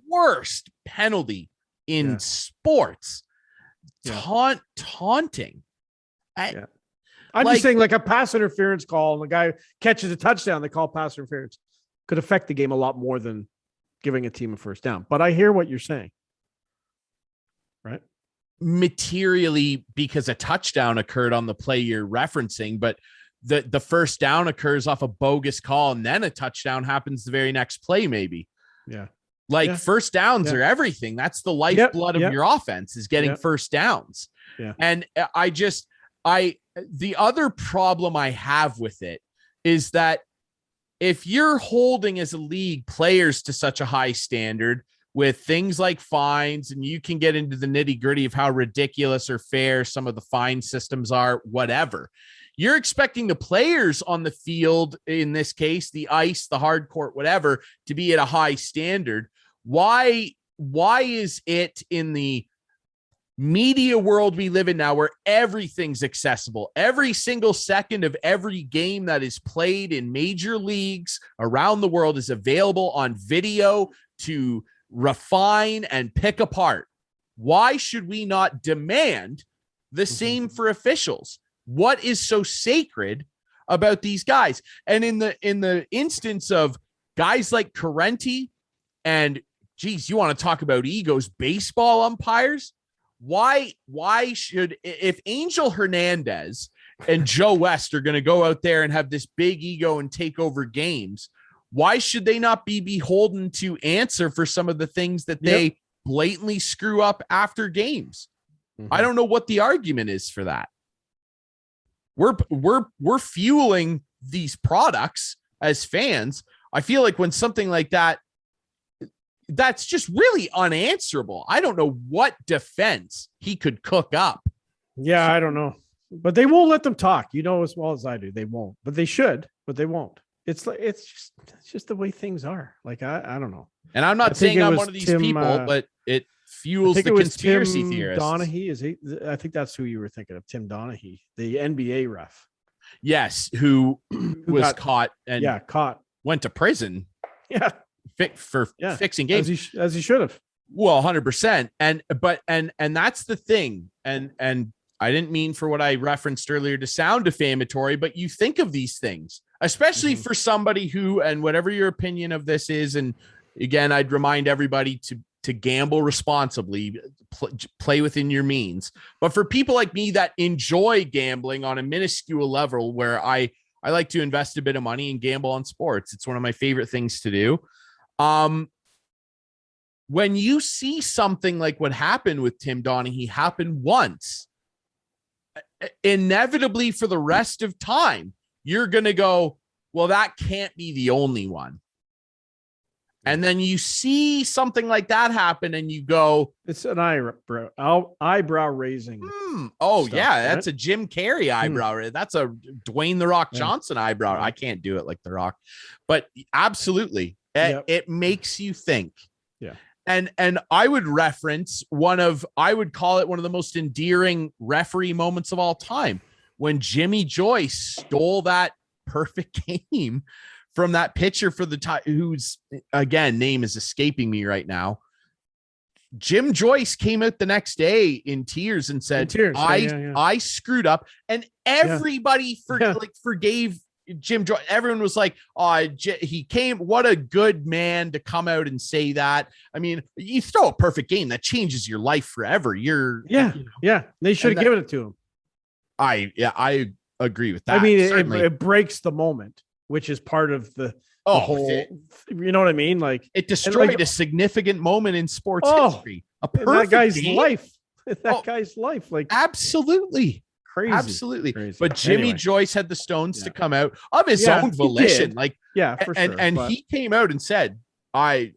worst penalty in sports. Taunting. I'm just saying, like, a pass interference call and the guy catches a touchdown, they call pass interference, could affect the game a lot more than giving a team a first down. But I hear what you're saying. Right? Materially, because a touchdown occurred on the play you're referencing, but the first down occurs off a bogus call, and then a touchdown happens the very next play, maybe. First downs are everything. That's the lifeblood of your offense, is getting first downs. And the other problem I have with it is that if you're holding as a league players to such a high standard with things like fines, and you can get into the nitty gritty of how ridiculous or fair some of the fine systems are, whatever, you're expecting the players on the field, in this case, the ice, the hard court, whatever, to be at a high standard. Why is it in the media world we live in now, where everything's accessible, every single second of every game that is played in major leagues around the world is available on video to refine and pick apart? Why should we not demand the same for officials? What is so sacred about these guys? And in the instance of guys like Correnti, and geez, you want to talk about egos, baseball umpires? Why should, if Angel Hernandez and Joe West are going to go out there and have this big ego and take over games, why should they not be beholden to answer for some of the things that they blatantly screw up after games? I don't know what the argument is for that. We're fueling these products as fans, I feel like when something like that, that's just really unanswerable. I don't know what defense he could cook up. Yeah, I don't know. But they won't let them talk. You know as well as I do. They won't. But they should, but they won't. It's just the way things are. Like I don't know. And I'm not saying I'm one of these people, but it fuels the conspiracy theorists. Donahue, is he? I think that's who you were thinking of, Tim Donahue, the NBA ref. Yes, who was caught and caught. Went to prison. Yeah. For fixing games. As he should have. Well, 100%. And that's the thing. And I didn't mean for what I referenced earlier to sound defamatory, but you think of these things, especially for somebody who, and whatever your opinion of this is. And again, I'd remind everybody to gamble responsibly, play within your means. But for people like me that enjoy gambling on a minuscule level, where I like to invest a bit of money and gamble on sports, it's one of my favorite things to do. When you see something like what happened with Tim Donahue happen once, inevitably for the rest of time, you're going to go, well, that can't be the only one. And then you see something like that happen and you go, it's an eyebrow raising. Oh, stuff, yeah. Right? That's a Jim Carrey eyebrow. That's a Dwayne The Rock Johnson eyebrow. I can't do it like The Rock, but absolutely. It makes you think. Yeah. And I would reference I would call it one of the most endearing referee moments of all time, when Jimmy Joyce stole that perfect game from that pitcher for the whose, again, name is escaping me right now. Jim Joyce came out the next day in tears and said, I screwed up. And everybody forgave Jim Joyce. Everyone was like, he came. What a good man to come out and say that. I mean, you throw a perfect game that changes your life forever. They should have given it to him. I agree with that. I mean, it breaks the moment, which is part of the whole. You know what I mean? Like, it destroyed a significant moment in sports history. A perfect life. That guy's life. Like, absolutely. Crazy. Absolutely. Crazy. But Jimmy Joyce had the stones to come out of his own volition. For sure. And he came out and said, I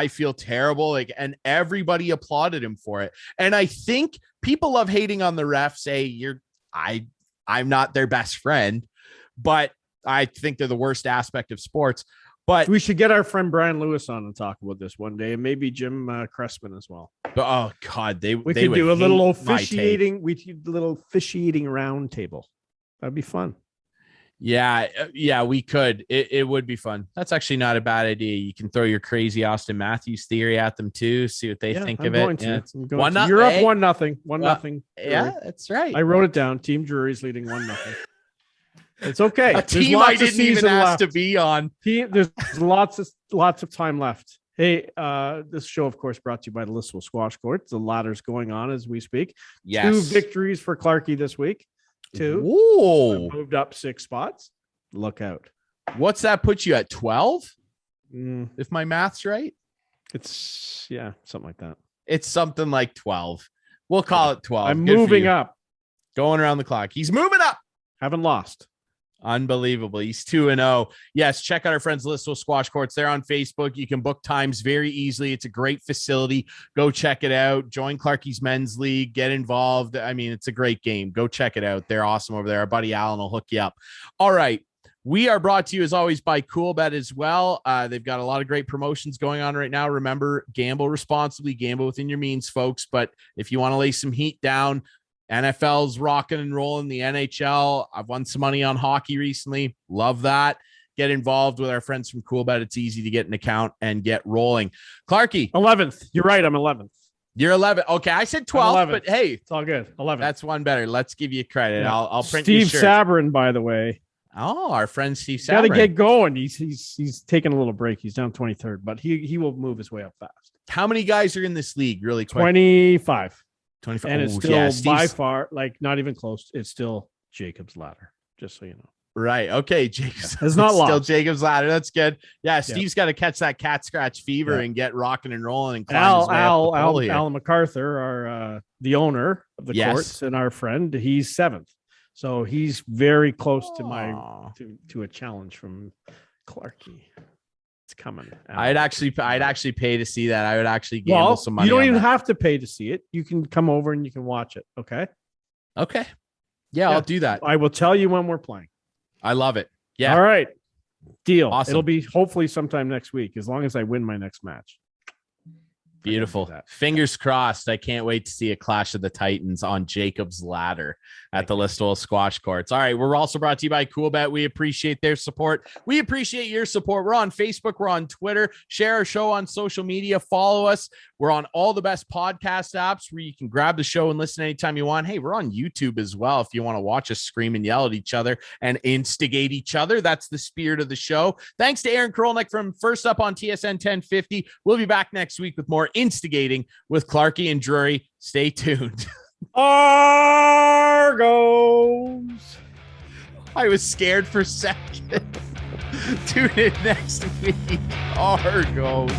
feel terrible. And everybody applauded him for it. And I think people love hating on the refs. I'm not their best friend, but I think they're the worst aspect of sports. But we should get our friend Brian Lewis on and talk about this one day, and maybe Jim Cressman as well. Oh God, we could do a little officiating. We could a little officiating round table. That'd be fun. Yeah, we could. It would be fun. That's actually not a bad idea. You can throw your crazy Austin Matthews theory at them too. See what they think of it. You're up 1-0. 1-0. Yeah, that's right. I wrote it down. Team Drury's leading 1-0. It's okay. A team I didn't even ask to be on. There's lots of time left. Hey, this show, of course, brought to you by the Listowel Squash Court. The ladder's going on as we speak. Yes. 2 victories for Clarkey this week. 2. Whoa. Moved up 6 spots. Look out. What's that put you at, 12? If my math's right? It's something like that. It's something like 12. We'll call it 12. I'm moving up. Going around the clock. He's moving up. Haven't lost. Unbelievable. He's 2-0. Yes, check out our friends Listowel Squash Courts. They're on Facebook. You can book times very easily. It's a great facility. Go check it out. Join Clarkey's Men's League. Get involved. I mean, it's a great game. Go check it out. They're awesome over there. Our buddy Alan will hook you up. All right. We are brought to you, as always, by CoolBet as well. They've got a lot of great promotions going on right now. Remember, gamble responsibly. Gamble within your means, folks. But if you want to lay some heat down, NFL's rocking and rolling. The NHL, I've won some money on hockey recently. Love that. Get involved with our friends from CoolBet. It's easy to get an account and get rolling. Clarkey. 11th. You're right. I'm 11th. You're 11. Okay, I said 12, but hey. It's all good. 11. That's one better. Let's give you credit. Yeah. I'll print Steve Sabrin, by the way. Oh, our friend Steve Sabrin. Got to get going. He's taking a little break. He's down 23rd, but he will move his way up fast. How many guys are in this league really quick? 25. 25. And it's still by far, like, not even close. It's still Jacob's ladder, just so you know. Right. Okay. Jacob's it's not lost. Still Jacob's ladder. That's good. Yeah. Steve's got to catch that cat scratch fever and get rocking and rolling. And Alan MacArthur, the owner of the courts and our friend, he's 7th. So he's very close to to a challenge from Clarkey. It's coming. I'd actually pay to see that. I would actually gamble some money. You don't even that. have to pay to see it. You can come over and you can watch it. Okay. Yeah, I'll do that. I will tell you when we're playing. I love it. Yeah. All right. Deal. Awesome. It'll be hopefully sometime next week, as long as I win my next match. Beautiful. Fingers crossed. I can't wait to see a Clash of the Titans on Jacob's Ladder at the Listowel Squash Courts. All right. We're also brought to you by CoolBet. We appreciate their support. We appreciate your support. We're on Facebook. We're on Twitter. Share our show on social media. Follow us. We're on all the best podcast apps where you can grab the show and listen anytime you want. Hey, we're on YouTube as well. If you want to watch us scream and yell at each other and instigate each other, that's the spirit of the show. Thanks to Aaron Korolnek from First Up on TSN 1050. We'll be back next week with more instigating with Clarkey and Drury. Stay tuned. Argos. I was scared for a second. Tune in next week. Argos.